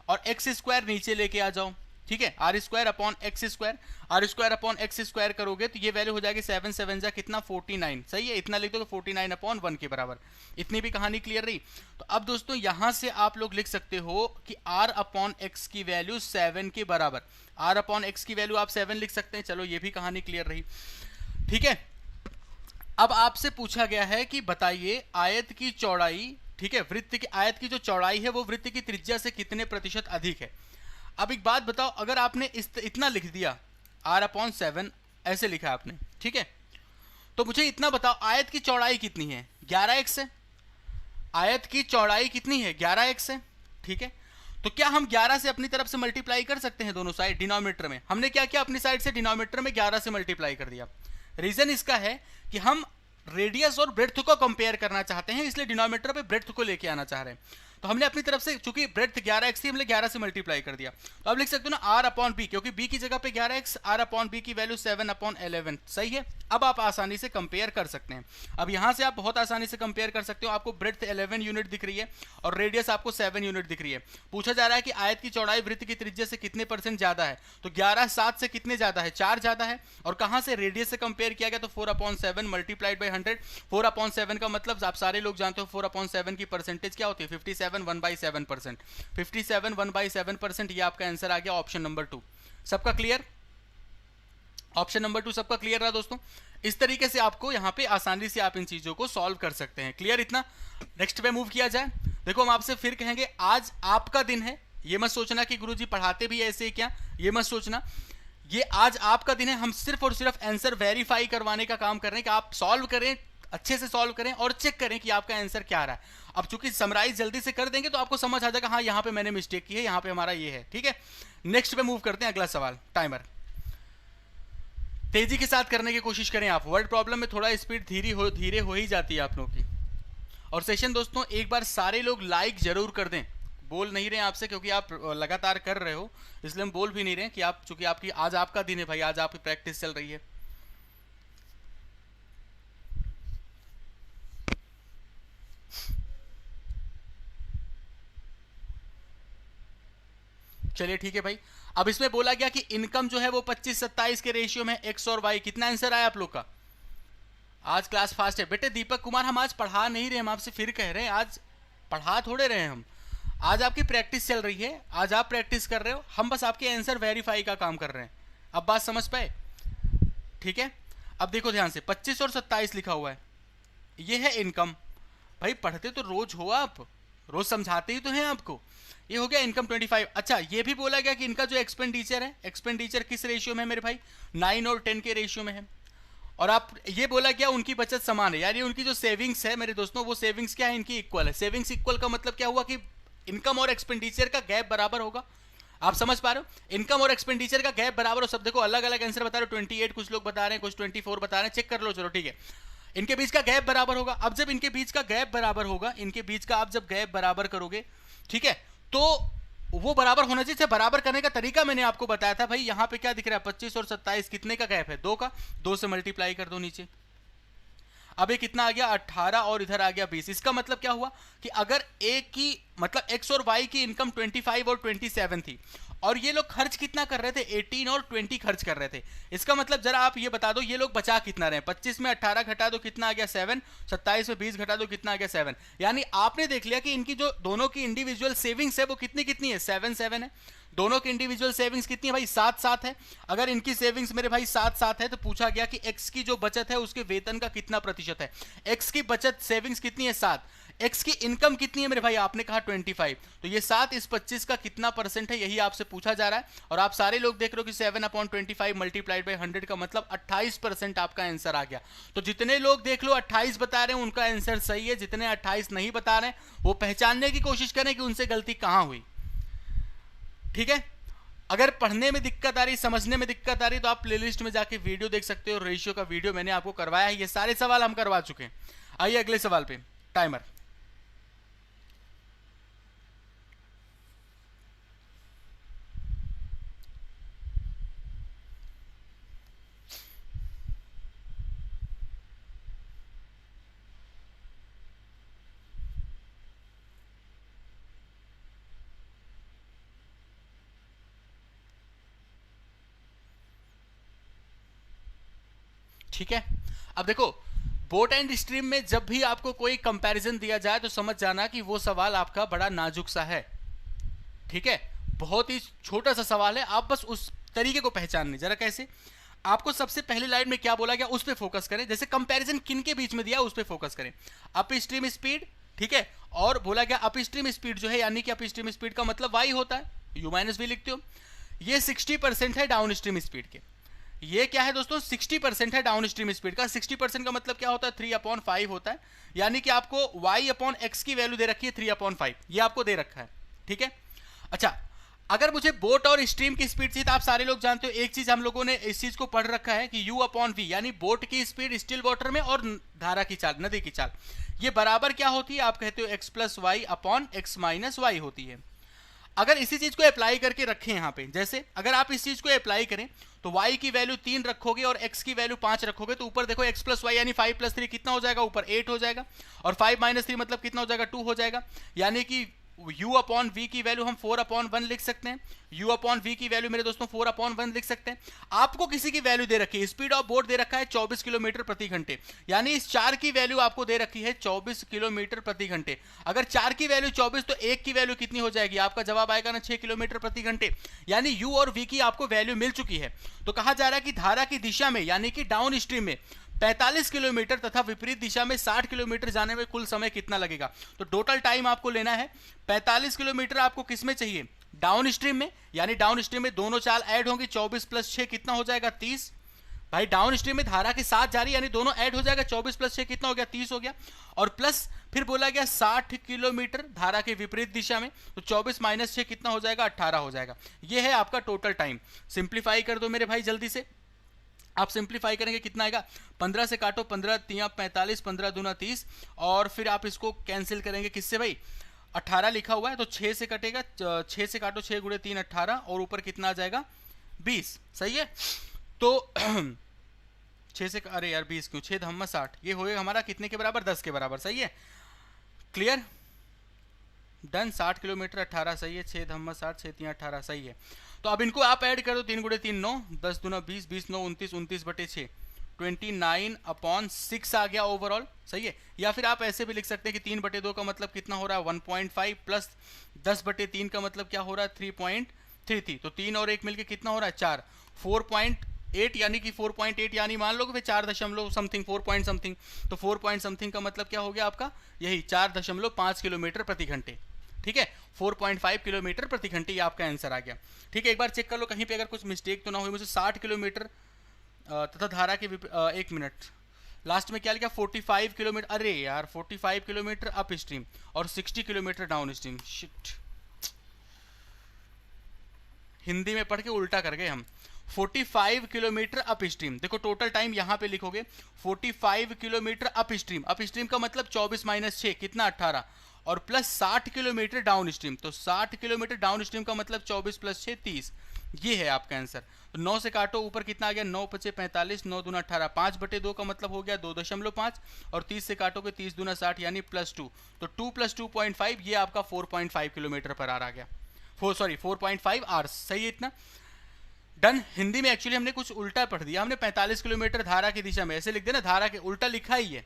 S1: और एक्स स्क्वायर नीचे लेके आ जाओ, ठीक है, R square upon X square, R square upon X square करोगे तो ये वैल्यू हो जाएगी 7 7 जा कितना 49, सही है, इतना लिख दो 49/1 के बराबर। इतनी भी कहानी क्लियर रही। तो अब दोस्तों यहां से आप लोग लिख सकते हो कि r अपॉन एक्स की वैल्यू 7 के बराबर, r अपॉन एक्स की वैल्यू आप 7 लिख सकते हैं। चलो ये भी कहानी क्लियर रही, ठीक है। अब आपसे पूछा गया है कि बताइए आयत की चौड़ाई, ठीक है, वृत्त की आयत की जो चौड़ाई है वो वृत्त की त्रिज्या से कितने प्रतिशत अधिक है। अब एक बात बताओ, अगर आपने इतना लिख दिया r/7 ऐसे लिखा आपने, ठीक है, तो मुझे इतना बताओ आयत की चौड़ाई कितनी है 11x है, आयत की चौड़ाई कितनी है 11x है, ठीक है। तो क्या हम 11 से अपनी तरफ से मल्टीप्लाई कर सकते हैं दोनों साइड डिनोमिनेटर में? हमने क्या किया अपनी साइड से डिनोमिनेटर में 11 से मल्टीप्लाई कर दिया। रीजन इसका है कि हम रेडियस और ब्रेड्थ को कंपेयर करना चाहते हैं, इसलिए डिनोमिनेटर पे ब्रेड्थ को लेके आना चाह रहे हैं। तो हमने अपनी तरफ से चूंकि ब्रेड्थ 11x थी, हमने 11 से मल्टीप्लाई कर दिया। तो अब लिख सकते हो ना r/b, क्योंकि b की जगह पे 11x, r/b की वैल्यू 7/11, सही है। अब आप आसानी से कंपेयर कर सकते हैं। अब यहां से आप बहुत आसानी से कंपेयर कर सकते हो। आपको ब्रेड्थ 11 यूनिट दिख रही है और रेडियस आपको 7 यूनिट दिख रही है। पूछा जा रहा है कि आयत की चौड़ाई वृत्त की त्रिज्या से कितने % ज्यादा है, तो 11 7 से कितने ज्यादा है 4 ज्यादा है। और कहां से रेडियस से कंपेयर किया गया, तो 4/7 मल्टीप्लाइड बाई 100। 4/7 का मतलब आप सारे लोग जानते हो 4/7 की परसेंटेज क्या होती है 57 1/7%। 57 1/7%, ये आपका आंसर आ गया ऑप्शन नंबर 2। सबका क्लियर? ऑप्शन नंबर 2 सबका क्लियर रहा दोस्तों। इस तरीके से आपको यहां पे आसानी से आप इन चीजों को सॉल्व कर सकते हैं। क्लियर इतना? नेक्स्ट पे मूव किया जाए। देखो हम आपसे फिर कहेंगे आज आपका दिन है, ये मत सोचना कि गुरुजी पढ़ाते भी ऐसे ही क्या, ये मत सोचना। ये आज आपका दिन है, हम सिर्फ और सिर्फ आंसर वेरीफाई करवाने का काम कर रहे हैं कि आप सॉल्व करें, अच्छे से सॉल्व करें और चेक करें कि आपका आंसर क्या आ रहा है। अब चूंकि समराइज जल्दी से कर देंगे तो आपको समझ आ जाएगा हाँ यहाँ पे मैंने मिस्टेक की है, यहाँ पे हमारा ये है, ठीक है। नेक्स्ट पे मूव करते हैं, अगला सवाल। टाइमर तेजी के साथ करने की कोशिश करें आप। वर्ड प्रॉब्लम में थोड़ा स्पीड धीरे हो ही जाती है आप लोगों की। और सेशन दोस्तों एक बार सारे लोग लाइक जरूर कर दें, बोल नहीं रहे हैं आपसे, क्योंकि आप लगातार कर रहे हो, इसलिए हम बोल भी नहीं रहे हैं कि आप, चूंकि आपकी आज आपका दिन है भाई, आज आपकी प्रैक्टिस चल रही है। चलिए ठीक है भाई। अब इसमें बोला गया कि इनकम जो है वो 25-27 के रेशियो में एक्स और वाई। कितना आंसर आया आप लोग का? आज क्लास फास्ट है बेटे। दीपक कुमार, हम आज पढ़ा नहीं रहे, हम आपसे फिर कह रहे हैं, आज पढ़ा थोड़े रहे हैं हम, आज आपकी प्रैक्टिस चल रही है, आज आप प्रैक्टिस कर रहे हो, हम बस आपके आंसर वेरीफाई का काम कर रहे हैं। अब बात समझ पाए? ठीक है। अब देखो ध्यान से, 25 और 27 लिखा हुआ है, ये है इनकम। भाई पढ़ते तो रोज हो आप, रोज समझाते ही तो हैं आपको। ये हो गया इनकम 25। अच्छा, ये भी बोला गया कि इनका जो एक्सपेंडिचर है, एक्सपेंडिचर किस रेशियो में है मेरे भाई? 9 और 10 के रेशियो में है। और आप ये बोला गया उनकी बचत समान है, यानी उनकी जो सेविंग्स है मेरे दोस्तों, वो सेविंग्स क्या है? इनकी इक्वल है। सेविंग्स इक्वल का मतलब क्या हुआ कि इनकम और एक्सपेंडिचर का गैप बराबर होगा। आप समझ पा रहे हो? इनकम और एक्सपेंडिचर का गैप बराबर हो। सब देखो अलग अलग आंसर बता रहे हो, 28 कुछ लोग बता रहे हैं, कुछ 24 बता रहे हैं, चेक कर लो। चलो ठीक है, इनके बीच का गैप बराबर होगा। अब जब इनके बीच का गैप बराबर होगा, इनके बीच का आप जब गैप बराबर करोगे, ठीक है, तो वो बराबर होना चाहिए। बराबर करने का तरीका मैंने आपको बताया था भाई। यहां पे क्या दिख रहा है? 25 और 27 कितने का गैप है? 2 का। 2 से मल्टीप्लाई कर दो नीचे। अब ये कितना आ गया? 18 और इधर आ गया 20। इसका मतलब क्या हुआ कि अगर ए की मतलब एक्स और वाई की इनकम 25 और 27 थी, और ये लोग खर्च कितना कर रहे थे? 18 और 20 खर्च कर रहे थे। इसका मतलब जरा आप ये बता दो, ये लोग बचा कितना रहे? 25 में 18 घटा दो, कितना आ गया? 7। 27 में 20 घटा दो, कितना आ गया? 7। यानी आपने देख लिया कि इनकी जो दोनों की इंडिविजुअल सेविंग्स है वो कितनी कितनी है? 7 है। दोनों की इंडिविजुअल सेविंग्स कितनी है भाई? 7 है। अगर इनकी सेविंग्स मेरे भाई 7 है, तो पूछा गया कि एक्स की जो बचत है उसके वेतन का कितना प्रतिशत है? एक्स की बचत सेविंग्स कितनी है? 7। एक्स की इनकम कितनी है मेरे भाई? आपने कहा 25। तो ये 7 इस 25 का कितना परसेंट है, यही आपसे पूछा जा रहा है। और आप सारे लोग देख रहे हो कि 7/25 मल्टीप्लाइड बाई 100 का मतलब 28% आपका आंसर आ गया। तो जितने लोग देख लो 28 बता रहे हैं उनका आंसर सही है, जितने 28 नहीं बता रहे हैं वो पहचानने की कोशिश करें कि उनसे गलती कहां हुई। ठीक है। अगर पढ़ने में दिक्कत आ रही, समझने में दिक्कत आ रही, तो आप प्लेलिस्ट में जाके वीडियो देख सकते हो। रेशियो का वीडियो मैंने आपको करवाया है, ये सारे सवाल हम करवा चुके हैं। आइए अगले सवाल पे। टाइमर। ठीक है। अब देखो, बोट एंड स्ट्रीम में जब भी आपको कोई कंपैरिजन दिया जाए तो समझ जाना कि वो सवाल आपका बड़ा नाजुक सा है। ठीक है, बहुत ही छोटा सा सवाल है, आप बस उस तरीके को पहचानने। जरा कैसे? आपको सबसे पहली लाइन में क्या बोला गया उस पर फोकस करें। जैसे कंपैरिजन किन के बीच में दिया उस पर फोकस करें। अप स्ट्रीम स्पीड, ठीक है, और बोला गया अप स्ट्रीम स्पीड जो है, यानी कि अप स्ट्रीम स्पीड का मतलब वाई होता है, यू माइनस वी लिखते हो। ये 60% है डाउन स्ट्रीम स्पीड के। ये क्या है दोस्तों? 60% है डाउन स्ट्रीम स्पीड का। 60% का मतलब क्या होता है? 3/5 होता है। यानी कि आपको y/x की वैल्यू दे रखी है 3/5, ये आपको दे रखा है। ठीक है। अच्छा, अगर मुझे बोट और स्ट्रीम की स्पीड चाहिए तो आप सारे लोग जानते हो एक चीज हम लोगों ने इस चीज को पढ़ रखा है कि u/v, यानी बोट की स्पीड स्टिल वाटर में और धारा की चाल, नदी की चाल, ये बराबर क्या होती है? आप कहते हो x + y/x - y होती है। अगर इसी चीज को अप्लाई करके रखें यहां पे, जैसे अगर आप इस चीज को अप्लाई करें तो y की वैल्यू 3 रखोगे और x की वैल्यू 5 रखोगे, तो ऊपर देखो x + y यानी 5 + 3 कितना हो जाएगा? ऊपर 8 हो जाएगा। और 5 - 3 मतलब कितना हो जाएगा? 2 हो जाएगा। यानी कि u/v की वैल्यू हम 4/1 लिख सकते हैं। u/v की वैल्यू मेरे दोस्तों 4/1 लिख सकते हैं। आपको किसी की वैल्यू दे रखी है, स्पीड ऑफ बोट दे रखा है 24 किलोमीटर प्रति घंटे, यानी इस 4 की वैल्यू आपको दे रखी है 24 किलोमीटर प्रति घंटे। अगर 4 की वैल्यू 24 तो 1 की वैल्यू कितनी हो जाएगी? आपका जवाब आएगा ना 6 किलोमीटर प्रति घंटे। यानी u और v की आपको वैल्यू मिल चुकी है। तो कहा जा रहा है कि धारा की दिशा में यानी कि डाउन स्ट्रीम में 45 किलोमीटर तथा विपरीत दिशा में 60 किलोमीटर जाने में कुल समय कितना लगेगा? तो टोटल टाइम आपको लेना है 45 किलोमीटर। आपको किस में चाहिए? डाउन स्ट्रीम में, यानी डाउन स्ट्रीम में दोनों चाल ऐड होंगी, 24 + 6 कितना हो जाएगा? 30। भाई डाउन स्ट्रीम में धारा के साथ जा रही, यानी दोनों ऐड हो जाएगा, 24 + 6 कितना हो गया? 30 हो गया। और प्लस फिर बोला गया 60 किलोमीटर धारा के विपरीत दिशा में, तो 24 - 6 कितना हो जाएगा? 18 हो जाएगा। यह है आपका टोटल टाइम। सिंप्लीफाई कर दो मेरे भाई जल्दी से। आप सिंप्लीफाई करेंगे कितना आएगा? 15 से काटो, 15 × 3 = 45, 15 × 2 = 30, और फिर आप इसको कैंसिल करेंगे किससे भाई? 18 लिखा हुआ है तो 6 से कटेगा, 6 से काटो, 6 गुणे 3 18, और ऊपर कितना आ जाएगा 20, सही है। तो 6 से, अरे यार 20 क्यों, 6 धम्मा 60, ये होएगा हमारा कितने के बराबर, 10 के बराबर, सही है। Clear, done. 60 किलोमीटर 18 सही है, 6 धम्मा 60, 6 3 18 सही है। तो अब इनको आप ऐड कर दो, 3 गुणे 3 9, 10 दूना 20, 20 9 29, 29 बटे 6 29/6 आ गया ओवरऑल, सही है। या फिर आप ऐसे भी लिख सकते हैं कि 3/2 का मतलब कितना हो रहा है 1.5 प्लस 10/3 का मतलब क्या हो रहा है 3.33, तो 3 और 1 मिलके कितना हो रहा है 4, 4.8, यानी कि 4.8, यानी मान लो कि फिर 4 दशमलव समथिंग, 4 पॉइंट समथिंग, तो 4 पॉइंट समथिंग का मतलब क्या हो गया आपका, यही 4.5 किलोमीटर प्रति घंटे, ठीक है। 4.5 किलोमीटर प्रति घंटे, ये आपका आंसर आ गया, ठीक है। एक बार चेक कर लो कहीं पे अगर कुछ मिस्टेक तो ना हुई मुझे। 60 किलोमीटर तथा धारा के एक मिनट, लास्ट में क्या लिखा 45 किलोमीटर, अरे यार 45 किलोमीटर अप स्ट्रीम और 60 kilometre down stream, shit, Hindi में पढ़ के उल्टा कर गए हम। 45 किलोमीटर अप स्ट्रीम, देखो टोटल टाइम यहां पे लिखोगे 45 kilometre up stream, up stream का मतलब 24 माइनस 6 कितना 18, और प्लस 60 किलोमीटर डाउन स्ट्रीम, तो 60 किलोमीटर डाउन स्ट्रीम का मतलब 24 प्लस 6 30, ये है आपका आंसर। तो 9 से काटो, ऊपर कितना आ गया 9 पचे 45, 9 दूना 18, 5/2 का मतलब हो गया 2.5, और 30 से काटोगे 30 दूना 60 यानी +2, तो 2 + 2.5 ये आपका 4.5 किलोमीटर पर आर आ गया, 4.5 आवर्स, सही है इतना। डन। हिंदी में एक्चुअली हमने कुछ उल्टा पढ़ दिया, हमने 45 किलोमीटर धारा की दिशा में, ऐसे लिख देना, धारा के उल्टा लिखा ही है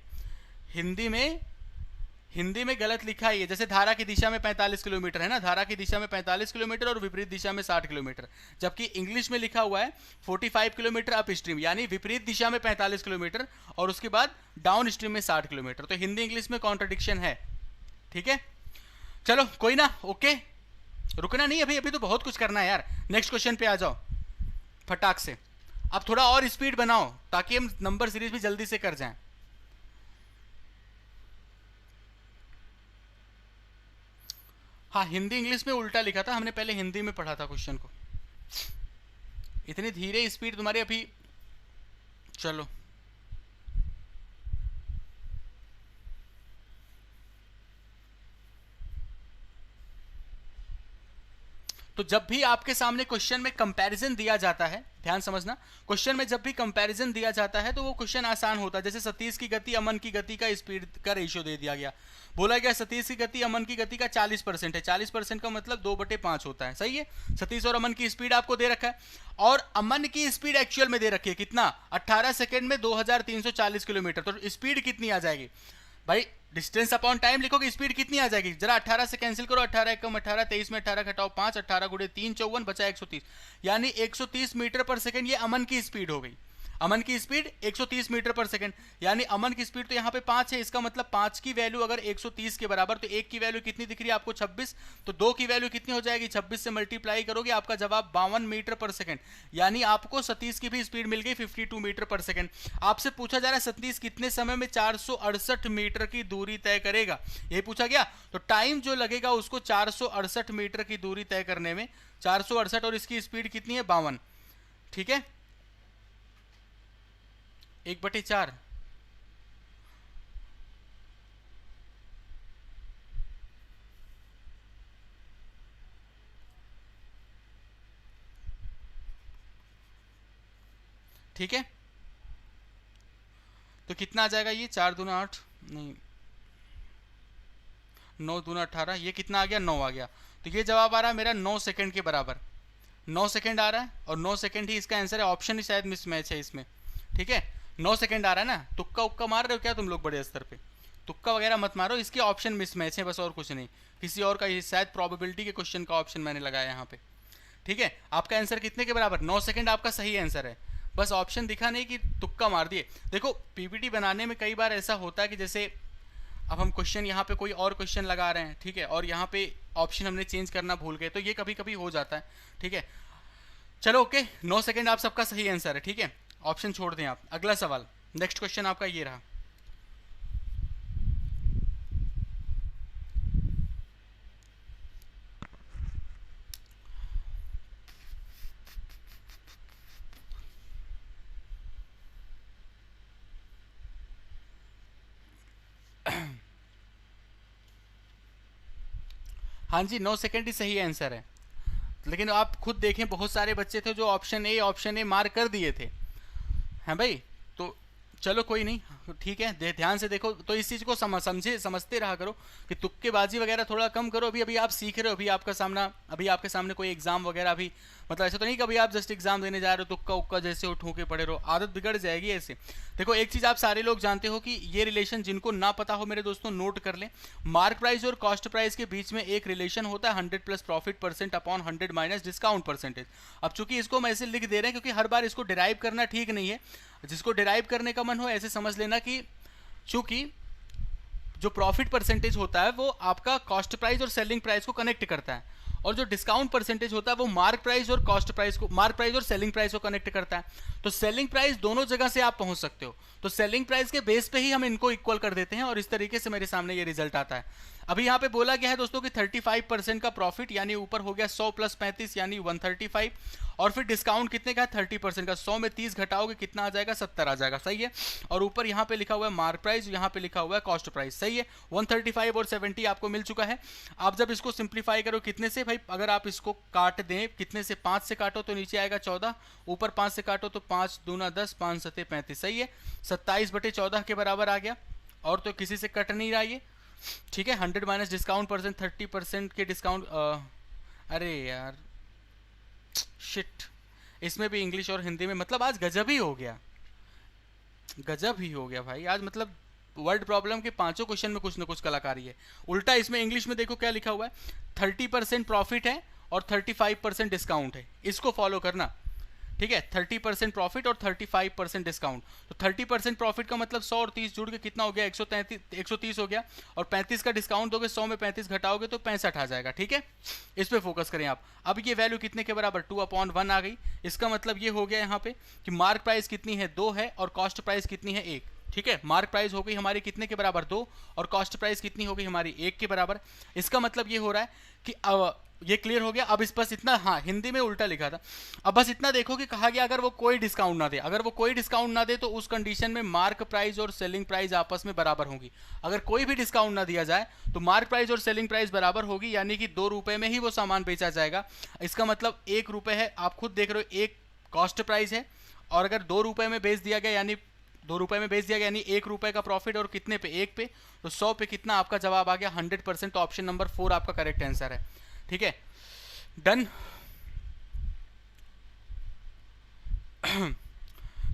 S1: हिंदी में गलत लिखा ही है। जैसे धारा की दिशा में 45 किलोमीटर है ना, धारा की दिशा में 45 किलोमीटर और विपरीत दिशा में 60 किलोमीटर, जबकि इंग्लिश में लिखा हुआ है 45 किलोमीटर अप स्ट्रीम, यानी विपरीत दिशा में 45 किलोमीटर और उसके बाद डाउन स्ट्रीम में 60 किलोमीटर, तो हिंदी इंग्लिश में कॉन्ट्रडिक्शन है, ठीक है। चलो कोई ना, ओके, रुकना नहीं अभी, अभी तो बहुत कुछ करना है यार। नेक्स्ट क्वेश्चन पे आ जाओ फटाक से। अब थोड़ा और स्पीड बनाओ ताकि हम नंबर सीरीज भी जल्दी से कर जाएं। हाँ, हिंदी इंग्लिश में उल्टा लिखा था, हमने पहले हिंदी में पढ़ा था क्वेश्चन को, इतनी धीरे स्पीड तुम्हारी अभी। चलो तो जब भी आपके सामने क्वेश्चन में कंपैरिजन दिया जाता है, ध्यान समझना, क्वेश्चन में जब भी कंपैरिजन दिया जाता है तो वो क्वेश्चन आसान होता है। जैसे सतीश की गति अमन की गति का स्पीड का रेशियो दे दिया गया, बोला गया सतीश की गति अमन की गति का 40% है, 40% का मतलब 2/5 होता है, सही है। सतीश और अमन की स्पीड आपको दे रखा है, और अमन की स्पीड एक्चुअल में दे रखी है कितना 18 सेकेंड में 2340 किलोमीटर, तो स्पीड कितनी आ जाएगी भाई, डिस्टेंस अपॉन टाइम लिखोगे स्पीड कितनी आ जाएगी, जरा 18 से कैंसिल करो, 18 कम 18, 23 में 18 घटाओ 5, 18 गुणे 3 54, बचा 130, यानी 130 मीटर पर सेकंड, ये अमन की स्पीड हो गई। अमन की स्पीड 130 मीटर पर सेकंड, यानी अमन की स्पीड तो यहाँ पे 5 है, इसका मतलब 5 की वैल्यू अगर 130 के बराबर, तो 1 की वैल्यू कितनी दिख रही है आपको 26, तो 2 की वैल्यू कितनी हो जाएगी 26 से मल्टीप्लाई करोगे, आपका जवाब 52 मीटर पर सेकंड, यानी आपको सतीश की भी स्पीड मिल गई 52 मीटर पर सेकंड। आपसे पूछा जा रहा है सतीश कितने समय में 468 मीटर की दूरी तय करेगा, यही पूछा गया, तो टाइम जो लगेगा उसको 468 मीटर की दूरी तय करने में, 468, और इसकी स्पीड कितनी है 52, ठीक है, 1/4, ठीक है। तो कितना आ जाएगा ये 4 दूना 8, नहीं 9 दूना 18, ये कितना आ गया 9 आ गया, तो ये जवाब आ रहा है मेरा 9 सेकंड के बराबर, 9 सेकंड आ रहा है, और 9 सेकंड ही इसका आंसर है, ऑप्शन ही शायद मिसमैच है इसमें, ठीक है। 9 सेकंड आ रहा है ना, तुक्का उक्का मार रहे हो क्या तुम लोग बड़े स्तर पे, तुक्का वगैरह मत मारो, इसके ऑप्शन मिसमैच है बस, और कुछ नहीं, किसी और का शायद प्रोबेबिलिटी के क्वेश्चन का ऑप्शन मैंने लगाया यहाँ पे, ठीक है। आपका आंसर कितने के बराबर 9 सेकंड आपका सही आंसर है, बस ऑप्शन दिखा नहीं कि तुक्का मार दिए। देखो पीपीटी बनाने में कई बार ऐसा होता है कि जैसे अब हम क्वेश्चन यहाँ पे कोई और क्वेश्चन लगा रहे हैं, ठीक है, और यहाँ पे ऑप्शन हमने चेंज करना भूल गए, तो ये कभी कभी हो जाता है, ठीक है। चलो ओके, 9 सेकंड आप सबका सही आंसर है, ठीक है, ऑप्शन छोड़ दें आप। अगला सवाल, नेक्स्ट क्वेश्चन आपका ये रहा, हाँ जी, 9 सेकंड ही सही आंसर है। लेकिन आप खुद देखें, बहुत सारे बच्चे थे जो ऑप्शन ए मार्क कर दिए थे, हैं भाई। तो चलो कोई नहीं, ठीक है, ध्यान से देखो। तो इस चीज़ को समझते रहा करो कि तुक्केबाजी वगैरह थोड़ा कम करो। अभी अभी आप सीख रहे हो, अभी आपके सामने कोई एग्जाम वगैरह अभी, मतलब ऐसा तो नहीं कि अभी आप जस्ट एग्जाम देने जा रहे हो तुक्का उक्का जैसे हो ठोके पड़े रहो, आदत बिगड़ जाएगी ऐसे। देखो एक चीज़ आप सारे लोग जानते हो कि ये रिलेशन, जिनको ना पता हो मेरे दोस्तों नोट कर लें, मार्क प्राइस और कॉस्ट प्राइस के बीच में एक रिलेशन होता है 100 plus profit percent upon 100 minus discount percentage. अब चूंकि इसको हम ऐसे लिख दे रहे हैं क्योंकि हर बार इसको डिराइव करना ठीक नहीं है, जिसको डिराइव करने का मन हो ऐसे समझ लेना कि चूंकि जो प्रॉफिट परसेंटेज होता है वो आपका कॉस्ट प्राइस और सेलिंग प्राइस को कनेक्ट करता है, और जो डिस्काउंट परसेंटेज होता है वो मार्क प्राइस और सेलिंग प्राइस को कनेक्ट करता है। तो सेलिंग प्राइस दोनों जगह से आप पहुंच सकते हो, तो सेलिंग प्राइस के बेस पे ही हम इनको इक्वल कर देते हैं, और इस तरीके से मेरे सामने ये रिजल्ट आता है। अभी यहाँ पे बोला गया है दोस्तों कि 35% का प्रॉफिट, यानी ऊपर हो गया 100 प्लस 35 यानी 135, और फिर डिस्काउंट कितने का है 30% का, 100 में 30 घटाओगे कितना आ जाएगा 70 आ जाएगा, सही है। और ऊपर यहाँ पे लिखा हुआ है मार्क प्राइस, यहाँ पे लिखा हुआ है कॉस्ट प्राइस, सही है। 135 और 70 आपको मिल चुका है। आप जब इसको सिंप्लीफाई करो कितने से भाई, अगर आप इसको काट दें कितने से, 5 से काटो तो नीचे आएगा 14, ऊपर 5 से काटो तो 5 दूना 10, 5 सत्ते 35, सही है। 27/14 के बराबर आ गया, और तो किसी से कट नहीं रहा ये, ठीक है। 100 माइनस डिस्काउंट परसेंट, 30% के डिस्काउंट, अरे यार शिट, इसमें भी इंग्लिश और हिंदी में, मतलब आज गजब ही हो गया, गजब ही हो गया भाई आज। मतलब वर्ड प्रॉब्लम के पांचों क्वेश्चन में कुछ ना कुछ कलाकारी है। उल्टा इसमें इंग्लिश में देखो क्या लिखा हुआ है, 30% प्रॉफिट है और 35% डिस्काउंट है, इसको फॉलो करना, ठीक है। 30% प्रॉफिट और 35% डिस्काउंट। तो 30% प्रॉफिट का मतलब 100 और 30 जुड़ के कितना हो गया, 130 हो गया, और 35 का डिस्काउंट दोगे, 100 में 35 घटाओगे तो 65 आ जाएगा, ठीक है। इस पे फोकस करें आप। अब ये वैल्यू कितने के बराबर, 2/1 आ गई। इसका मतलब ये हो गया यहाँ पे कि मार्क प्राइस कितनी है, 2 है, और कॉस्ट प्राइस कितनी है, 1, ठीक है। मार्क प्राइस हो गई हमारी कितने के बराबर, 2, और कॉस्ट प्राइस कितनी हो गई हमारी, 1 के बराबर। इसका मतलब ये हो रहा है कि अब ये क्लियर हो गया। अब इस बस इतना, हाँ हिंदी में उल्टा लिखा था। अब बस इतना देखो कि कहा गया अगर वो कोई डिस्काउंट ना दे, अगर वो कोई डिस्काउंट ना दे तो उस कंडीशन में मार्क प्राइस और सेलिंग प्राइस आपस में बराबर होंगी। अगर कोई भी डिस्काउंट ना दिया जाए तो मार्क प्राइस और सेलिंग प्राइस बराबर होगी, यानी कि 2 रुपए में ही वो सामान बेचा जाएगा। इसका मतलब 1 रुपए है, आप खुद देख रहे हो, 1 कॉस्ट प्राइस है, और अगर 2 रुपए में बेच दिया गया, यानी 2 रुपए में बेच दिया गया, यानी 1 रुपए का प्रॉफिट, और कितने पे, 1 पे, तो 100 पे कितना आपका जवाब आ गया, 100%। तो ऑप्शन नंबर 4 आपका करेक्ट आंसर है, ठीक है, डन।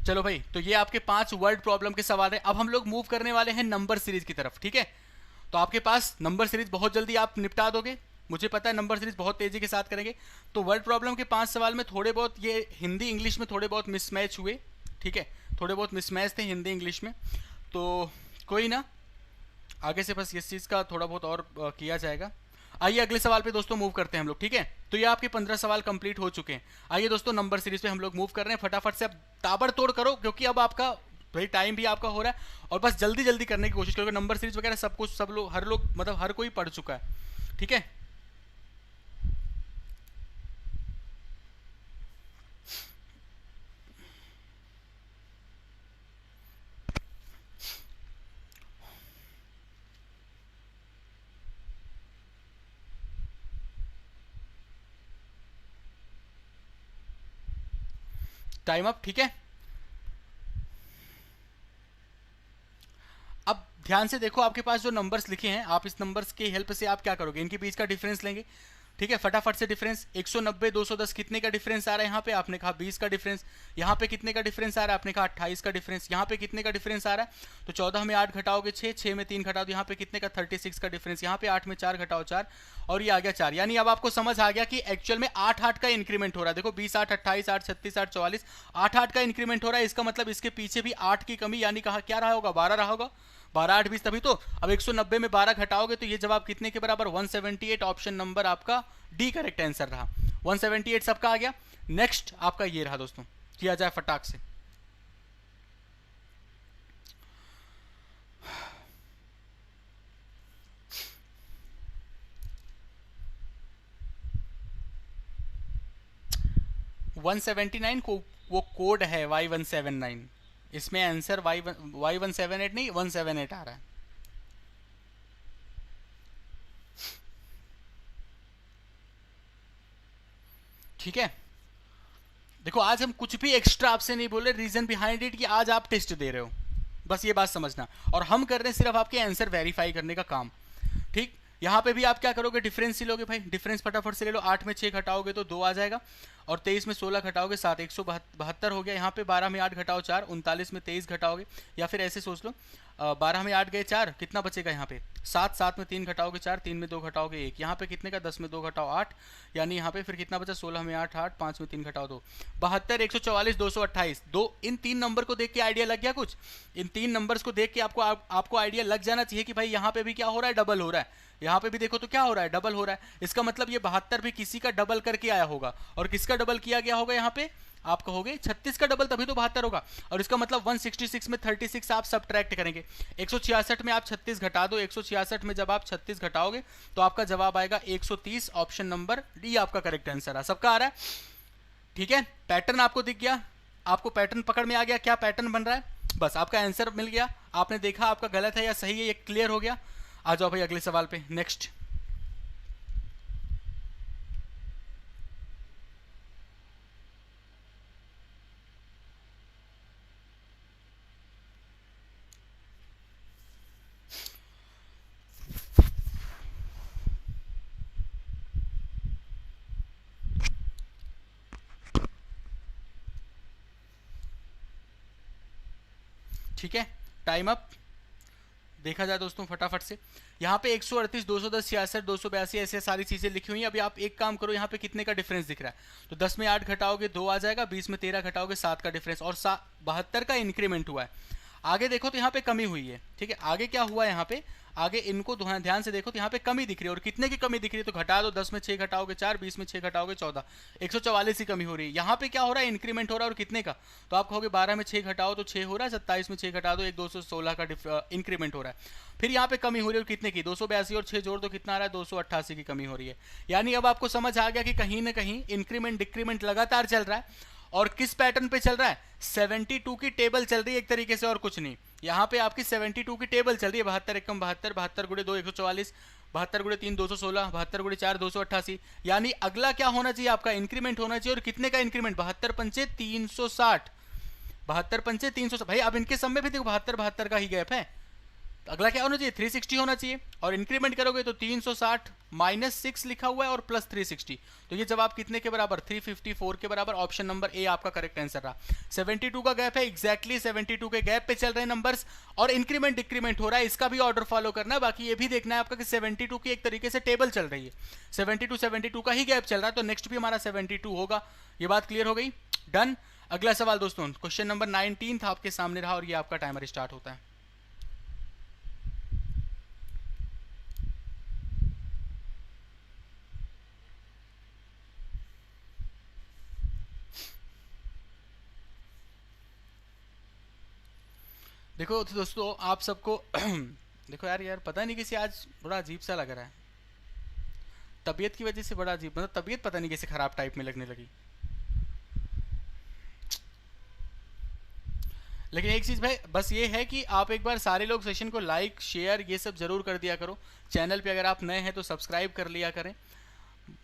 S1: चलो भाई, तो ये आपके 5 वर्ड प्रॉब्लम के सवाल है। अब हम लोग मूव करने वाले हैं नंबर सीरीज की तरफ, ठीक है। तो आपके पास नंबर सीरीज बहुत जल्दी आप निपटा दोगे, मुझे पता है नंबर सीरीज बहुत तेजी के साथ करेंगे। तो वर्ड प्रॉब्लम के 5 सवाल में थोड़े बहुत ये हिंदी इंग्लिश में थोड़े बहुत मिसमैच हुए, ठीक है, थोड़े बहुत मिसमैच थे हिंदी इंग्लिश में, तो कोई ना, आगे से बस इस चीज़ का थोड़ा बहुत और किया जाएगा। आइए अगले सवाल पे दोस्तों मूव करते हैं हम लोग, ठीक है। तो ये आपके 15 सवाल कंप्लीट हो चुके हैं। आइए दोस्तों नंबर सीरीज पे हम लोग मूव कर रहे हैं। फटाफट से अब ताबड़तोड़ करो, क्योंकि अब आपका भाई टाइम भी आपका हो रहा है, और बस जल्दी जल्दी करने की कोशिश करो। नंबर सीरीज वगैरह सब कुछ सब लोग, हर लोग, मतलब हर कोई पढ़ चुका है, ठीक है। टाइम अप, ठीक है। अब ध्यान से देखो, आपके पास जो नंबर्स लिखे हैं, आप इस नंबर्स की हेल्प से आप क्या करोगे, इनके बीच का डिफरेंस लेंगे, ठीक है। फटाफट से डिफरेंस, 190 210 कितने का डिफरेंस आ रहा है, यहाँ पे आपने कहा 20 का डिफरेंस, यहाँ पे कितने का डिफरेंस आ रहा है, आपने कहा 28 का डिफरेंस, यहाँ पे कितने का डिफरेंस आ रहा है, तो 14 में 8 घटाओगे 6, 6 में 3 घटाओ, यहाँ पे कितने का 36 का डिफरेंस, यहाँ पे 8 में 4 घटाओ 4, और ये आ गया 4। यानी अब आपको समझ आ गया कि एक्चुअल में 8 का इंक्रीमेंट हो रहा है। देखो 20 8 28 8 36 8 44, 8 का इंक्रीमेंट हो रहा है। इसका मतलब इसके पीछे भी 8 की कमी, यानी कहा क्या रहा होगा, 12 रहा होगा, 12 8 20, तभी तो। अब 190 में 12 घटाओगे तो ये जवाब कितने के बराबर, 178। ऑप्शन नंबर आपका डी करेक्ट आंसर रहा, 178 सबका आ गया। नेक्स्ट आपका ये रहा दोस्तों, किया जाए फटाक से। वन 179 को वो कोड है Y179, इसमें आंसर Y178 नहीं 178 आ रहा है। ठीक है, देखो आज हम कुछ भी एक्स्ट्रा आपसे नहीं बोल रहे, रीजन बिहाइंड इट कि आज आप टेस्ट दे रहे हो, बस ये बात समझना। और हम कर रहे हैं सिर्फ आपके आंसर वेरीफाई करने का काम। ठीक, यहाँ पे भी आप क्या करोगे, डिफरेंस ही लोगे भाई, डिफरेंस फटाफट से ले लो। 8 में 6 घटाओगे तो 2 आ जाएगा, और 23 में 16 घटाओगे 7, 172 हो गया। यहाँ पे 12 में 8 घटाओ 4, 39 में 23 घटाओगे, या फिर ऐसे सोच लो 12 में 8 गए 4, कितना बचेगा यहाँ पे 7, 7 में 3 घटाओगे 4, 3 में 2 घटाओगे 1, यहाँ पे कितने का 10 में 2 घटाओ 8, यानी यहाँ पे फिर कितना बचा 16 में 8 8, 5 में 3 घटाओ 2, 72, 144, 228। दो इन 3 नंबर को देख के आइडिया लग गया कुछ? इन 3 नंबर्स को देख के आपको आइडिया लग जाना चाहिए कि भाई यहाँ पे भी क्या हो रहा है, डबल हो रहा है। यहाँ पे भी देखो तो क्या हो रहा है, डबल हो रहा है। इसका मतलब ये 72 भी किसी का डबल करके आया होगा, और किसका डबल किया गया होगा यहाँ पे, आप कहोगे 36 का डबल, तभी तो 72 होगा। और इसका मतलब 166 में 36 आप सब्ट्रैक्ट करेंगे, 166 में आप 36 घटा दो, 166 में जब आप 36 घटाओगे तो आपका जवाब आएगा 130। ऑप्शन नंबर डी आपका करेक्ट आंसर है। सबका आ रहा है? ठीक है, पैटर्न आपको दिख गया, आपको पैटर्न पकड़ में आ गया, क्या पैटर्न बन रहा है, बस आपका आंसर मिल गया। आपने देखा आपका गलत है या सही है, ये क्लियर हो गया। आ जाओ भाई अगले सवाल पे, नेक्स्ट। ठीक है, टाइम अप। देखा जाए दोस्तों फटाफट से, यहाँ पे 138, 210, 66, 282 ऐसे सारी चीजें लिखी हुई हैं। अभी आप एक काम करो, यहाँ पे कितने का डिफरेंस दिख रहा है, तो 10 में 8 घटाओगे 2 आ जाएगा, 20 में 13 घटाओगे 7 का डिफरेंस, और 72 का इंक्रीमेंट हुआ है। आगे देखो तो यहाँ पे कमी हुई है। ठीक है, आगे क्या हुआ है, यहाँ पे आगे इनको ध्यान से देखो तो यहाँ पे कमी दिख रही है, और कितने की कमी दिख रही है, तो घटा दो, 10 में 6 घटाओगे 4, 20 में 6 घटाओगे 14, 144 की कमी हो रही है। यहाँ पे क्या हो रहा है, इंक्रीमेंट हो रहा है, और कितने का, तो आप कहोगे 12 में 6 घटाओ तो 6 हो रहा है, 27 में 6 घटा दो 1, 216 का इंक्रीमेंट हो रहा है। फिर यहाँ पे कमी हो रही है, और कितने की, 282, और 6 जोड़ दो कितना आ रहा है, 288 की कमी हो रही है। यानी अब आपको समझ आ गया कि कहीं ना कहीं इंक्रीमेंट डिक्रीमेंट लगातार चल रहा है, और किस पैटर्न पे चल रहा है, 72 की टेबल चल रही है एक तरीके से, और कुछ नहीं। यहाँ पे आपकी 72 की टेबल चल रही है, 72 एकम 72, 72 गुणे 2 144, 72 गुणे 3 216, 72 गुणे 4 288। यानी अगला क्या होना चाहिए, आपका इंक्रीमेंट होना चाहिए, और कितने का इंक्रीमेंट, 72 पंचे 360, 72 पंचे 360। भाई अब इनके सब में भी देखो 72 72 का ही गैप है, तो अगला क्या होना चाहिए, 360 होना चाहिए। और इंक्रीमेंट करोगे तो 360 माइनस 6 लिखा हुआ है, और प्लस 360, तो ये जवाब कितने के बराबर, 354 के बराबर। ऑप्शन नंबर ए आपका करेक्ट आंसर रहा। 72 का गैप है, एग्जैक्टली 72 के गैप पे चल रहे हैं नंबर्स, और इंक्रीमेंट डिक्रीमेंट हो रहा है, इसका भी ऑर्डर फॉलो करना है। बाकी ये भी देखना है आपका कि 72 की एक तरीके से टेबल चल रही है, 72 का ही गैप चल रहा है, तो नेक्स्ट भी हमारा 72 होगा। ये बात क्लियर हो गई, डन। अगला सवाल दोस्तों, क्वेश्चन नंबर 19 आपके सामने रहा, और ये आपका टाइमर स्टार्ट होता है। देखो तो दोस्तों आप सबको देखो यार पता नहीं किसी आज बड़ा अजीब सा लग रहा है, तबीयत की वजह से बड़ा अजीब, मतलब तबीयत पता नहीं कैसे खराब टाइप में लगने लगी। लेकिन एक चीज़ भाई बस ये है कि आप एक बार सारे लोग सेशन को लाइक शेयर ये सब जरूर कर दिया करो। चैनल पे अगर आप नए हैं तो सब्सक्राइब कर लिया करें।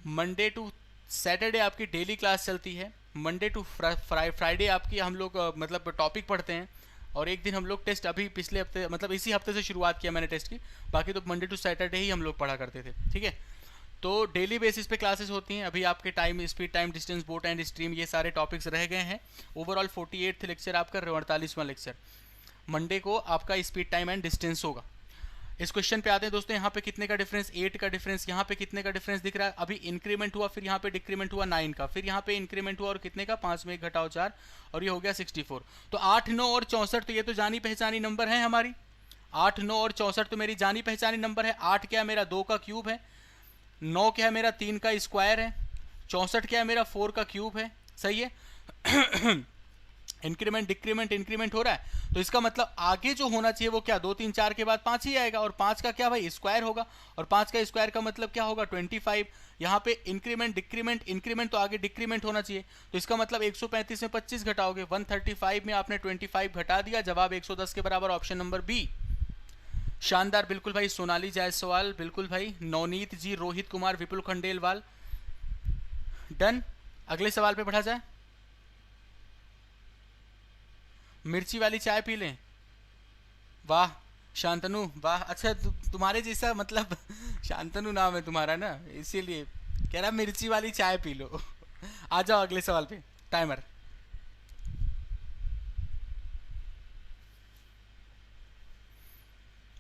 S1: मंडे टू सैटरडे आपकी डेली क्लास चलती है, मंडे टू फ्राइडे आपकी हम लोग मतलब टॉपिक पढ़ते हैं, और एक दिन हम लोग टेस्ट, अभी पिछले हफ्ते मतलब इसी हफ्ते से शुरुआत किया मैंने टेस्ट की, बाकी तो मंडे टू सैटरडे ही हम लोग पढ़ा करते थे। ठीक है, तो डेली बेसिस पे क्लासेस होती हैं। अभी आपके time speed, time distance, boat and stream ये सारे टॉपिक्स रह गए हैं। ओवरऑल 48 लेक्चर आप कर रहे हो, 48वां लेक्चर मंडे को आपका स्पीड, टाइम एंड डिस्टेंस होगा। इस क्वेश्चन पे आते हैं दोस्तों, यहाँ पे कितने का डिफरेंस, 8 का डिफरेंस, यहाँ पे कितने का डिफरेंस दिख रहा है, अभी इंक्रीमेंट हुआ, फिर यहाँ पे डिक्रीमेंट हुआ 9 का, फिर यहाँ पे इंक्रीमेंट हुआ और कितने का 5 में 1 घटाओ 4, और ये हो गया 64। तो 8, 9 और 64, तो ये तो जानी पहचानी नंबर है हमारी। 8, 9 और 64 तो मेरी जानी पहचानी नंबर है। 8 क्या है मेरा 2 का क्यूब है, 9 क्या है मेरा 3 का स्क्वायर है, 64 क्या है मेरा 4 का क्यूब है। सही है इंक्रीमेंट डिक्रीमेंट इंक्रीमेंट हो रहा है, तो इसका मतलब आगे जो होना चाहिए वो क्या, 2 3 4 के बाद 5 ही आएगा, और 5 का क्या भाई स्क्वायर होगा, और 5 का स्क्वायर का मतलब क्या होगा 25। यहाँ पे इंक्रीमेंट डिक्रीमेंट, इंक्रीमेंट तो आगे डिक्रीमेंट होना चाहिए, तो इसका मतलब 135 में 25 घटाओगे, 135 में आपने 25 घटा दिया, जवाब 110 के बराबर। Option number B. शानदार, बिल्कुल भाई। सोनाली जायसवाल बिल्कुल भाई, नवनीत जी, रोहित कुमार, विपुल खंडेलवाल, डन। अगले सवाल पे बढ़ा जाए। मिर्ची वाली चाय पी लें। वाह शांतनु, वाह। अच्छा तुम्हारे जैसा मतलब शांतनु नाम है तुम्हारा ना, इसीलिए कह रहा मिर्ची वाली चाय पी लो। आ जाओ अगले सवाल पे। टाइमर।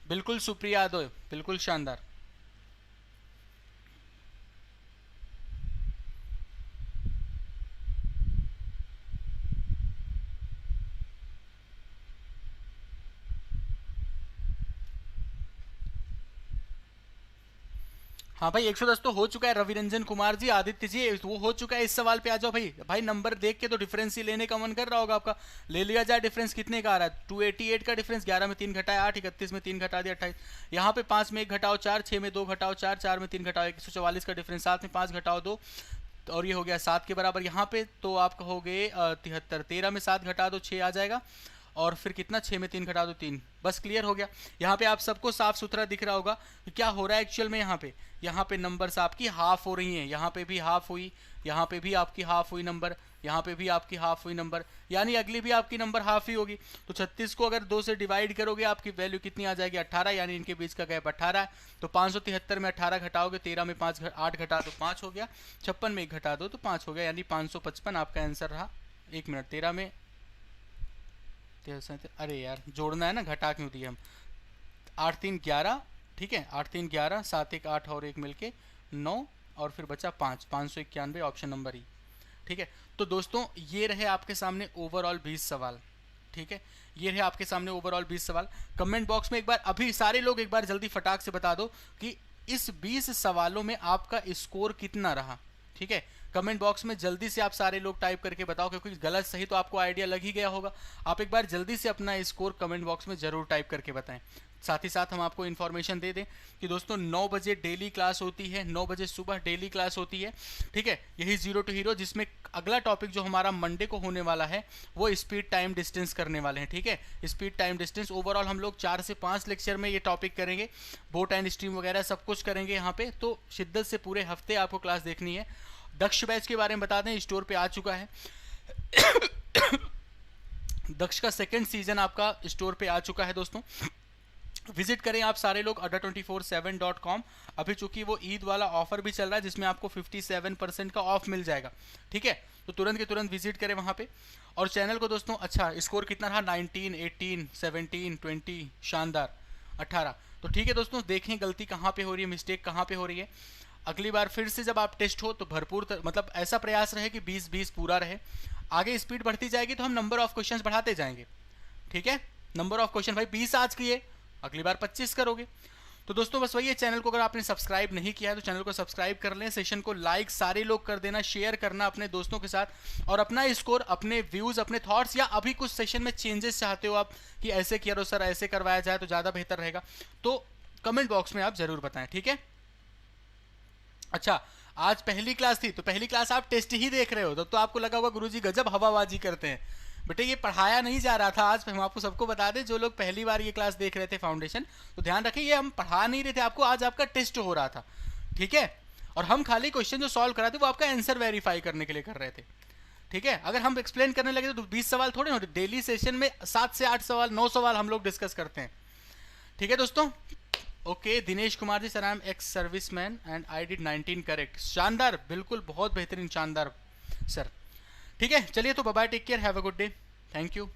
S1: बिल्कुल सुप्रिया यादव, बिल्कुल शानदार। हाँ भाई 110 तो हो चुका है। रवि रंजन कुमार जी, आदित्य जी, वो हो चुका है। इस सवाल पे आ जाओ भाई। भाई नंबर देख के तो डिफरेंस ही लेने का मन कर रहा होगा आपका। ले लिया जाए। डिफरेंस कितने का आ रहा है? 288 का डिफरेंस। 11 में 3 घटाया 8, 31 में 3 घटा दिया 28। यहाँ पे 5 में 1 घटाओ 4, 6 में 2 घटाओ 4, 4 में 3 घटाओ 144 का डिफरेंस। 7 में 5 घटाओ 2, और ये हो गया 7 के बराबर। यहाँ पे तो आप कहोगे 73। 13 में 7 घटा दो 6 आ जाएगा, और फिर कितना? 6 में 3 घटा दो 3। बस क्लियर हो गया। यहाँ पे आप सबको साफ सुथरा दिख रहा होगा कि क्या हो रहा है एक्चुअल में। यहाँ पे नंबर्स आपकी हाफ हो रही हैं। यहाँ पे भी हाफ हुई, यहाँ पे भी आपकी हाफ हुई नंबर, यहाँ पे भी आपकी हाफ हुई नंबर, यानी अगली भी आपकी नंबर हाफ ही होगी। तो 36 को अगर 2 से डिवाइड करोगे आपकी वैल्यू कितनी आ जाएगी? 18, यानी इनके बीच का गैप 18 है। तो 573 में 18 घटाओगे, 13 में 5 8 घटा दो 5 हो गया, 56 में 1 घटा दो तो 5 हो गया, यानी 555 आपका आंसर रहा। 1 मिनट, 13 में, अरे यार जोड़ना है ना, घटा क्यों दिए हम। 8 3 11, ठीक है, 8 3 11, 7 1 8 और 1 मिलके 9, और फिर बचा 5, 591, ऑप्शन नंबर ई। ठीक है, तो दोस्तों ये रहे आपके सामने ओवरऑल 20 सवाल। ठीक है, ये रहे आपके सामने ओवरऑल 20 सवाल। कमेंट बॉक्स में एक बार अभी सारे लोग एक बार जल्दी फटाक से बता दो कि इस 20 सवालों में आपका स्कोर कितना रहा। ठीक है, कमेंट बॉक्स में जल्दी से आप सारे लोग टाइप करके बताओ, क्योंकि गलत सही तो आपको आइडिया लग ही गया होगा। आप एक बार जल्दी से अपना स्कोर कमेंट बॉक्स में जरूर टाइप करके बताएं। साथ ही साथ हम आपको इन्फॉर्मेशन दे दें कि दोस्तों 9 बजे डेली क्लास होती है, 9 बजे सुबह डेली क्लास होती है। ठीक है, यही जीरो टू हीरो, जिसमें अगला टॉपिक जो हमारा मंडे को होने वाला है वो स्पीड टाइम डिस्टेंस करने वाले हैं। ठीक है, स्पीड टाइम डिस्टेंस ओवरऑल हम लोग 4 से 5 लेक्चर में ये टॉपिक करेंगे। बोट एंड स्ट्रीम वगैरह सब कुछ करेंगे यहाँ पे, तो शिद्दत से पूरे हफ्ते आपको क्लास देखनी है। दक्ष बैच के बारे में बता दें, स्टोर पे आ चुका है। दक्ष का सेकंड सीजन आपका स्टोर पे आ चुका है दोस्तों। विजिट करें आप सारे लोग adda247.com। अभी चूंकि वो ईद वाला ऑफर भी चल रहा है जिसमें आपको 57% का ऑफ मिल जाएगा। ठीक है, तो तुरंत के तुरंत विजिट करें वहां पे। और चैनल को दोस्तों, अच्छा स्कोर कितना रहा? 19, 18, 17, 20, शानदार 18। तो ठीक है दोस्तों, देखें गलती कहाँ पे हो रही है, मिस्टेक कहाँ पे हो रही है। अगली बार फिर से जब आप टेस्ट हो तो भरपूर मतलब ऐसा प्रयास रहे कि 20-20 पूरा रहे। आगे स्पीड बढ़ती जाएगी तो हम नंबर ऑफ क्वेश्चंस बढ़ाते जाएंगे। ठीक है, नंबर ऑफ क्वेश्चन भाई 20 आज किए, अगली बार 25 करोगे। तो दोस्तों बस वही है, चैनल को अगर आपने सब्सक्राइब नहीं किया है तो चैनल को सब्सक्राइब कर लें, सेशन को लाइक सारे लोग कर देना, शेयर करना अपने दोस्तों के साथ, और अपना स्कोर, अपने व्यूज, अपने थॉट्स, या अभी कुछ सेशन में चेंजेस चाहते हो आप कि ऐसे किया सर ऐसे करवाया जाए तो ज़्यादा बेहतर रहेगा, तो कमेंट बॉक्स में आप जरूर बताएं। ठीक है, अच्छा आज पहली क्लास थी तो पहली क्लास आप टेस्ट ही देख रहे हो, तो आपको लगा होगा गुरुजी गजब हवाबाजी करते हैं। बेटे ये पढ़ाया नहीं जा रहा था। आज हम आपको सबको बता दें, जो लोग पहली बार ये क्लास देख रहे थे फाउंडेशन, तो ध्यान रखें ये हम पढ़ा नहीं रहे थे आपको, आज आपका टेस्ट हो रहा था। ठीक है, और हम खाली क्वेश्चन जो सॉल्व कराते वो आपका आंसर वेरीफाई करने के लिए कर रहे थे। ठीक है, अगर हम एक्सप्लेन करने लगे तो 20 सवाल थोड़े होते, डेली सेशन में 7 से 8 सवाल 9 सवाल हम लोग डिस्कस करते हैं। ठीक है दोस्तों, okay Dinesh Kumar ji, sir I am ex service man and I did 19 correct. शानदार, बिल्कुल बहुत बेहतरीन, शानदार सर। ठीक है, चलिए तो bye bye, take care, have a good day, thank you.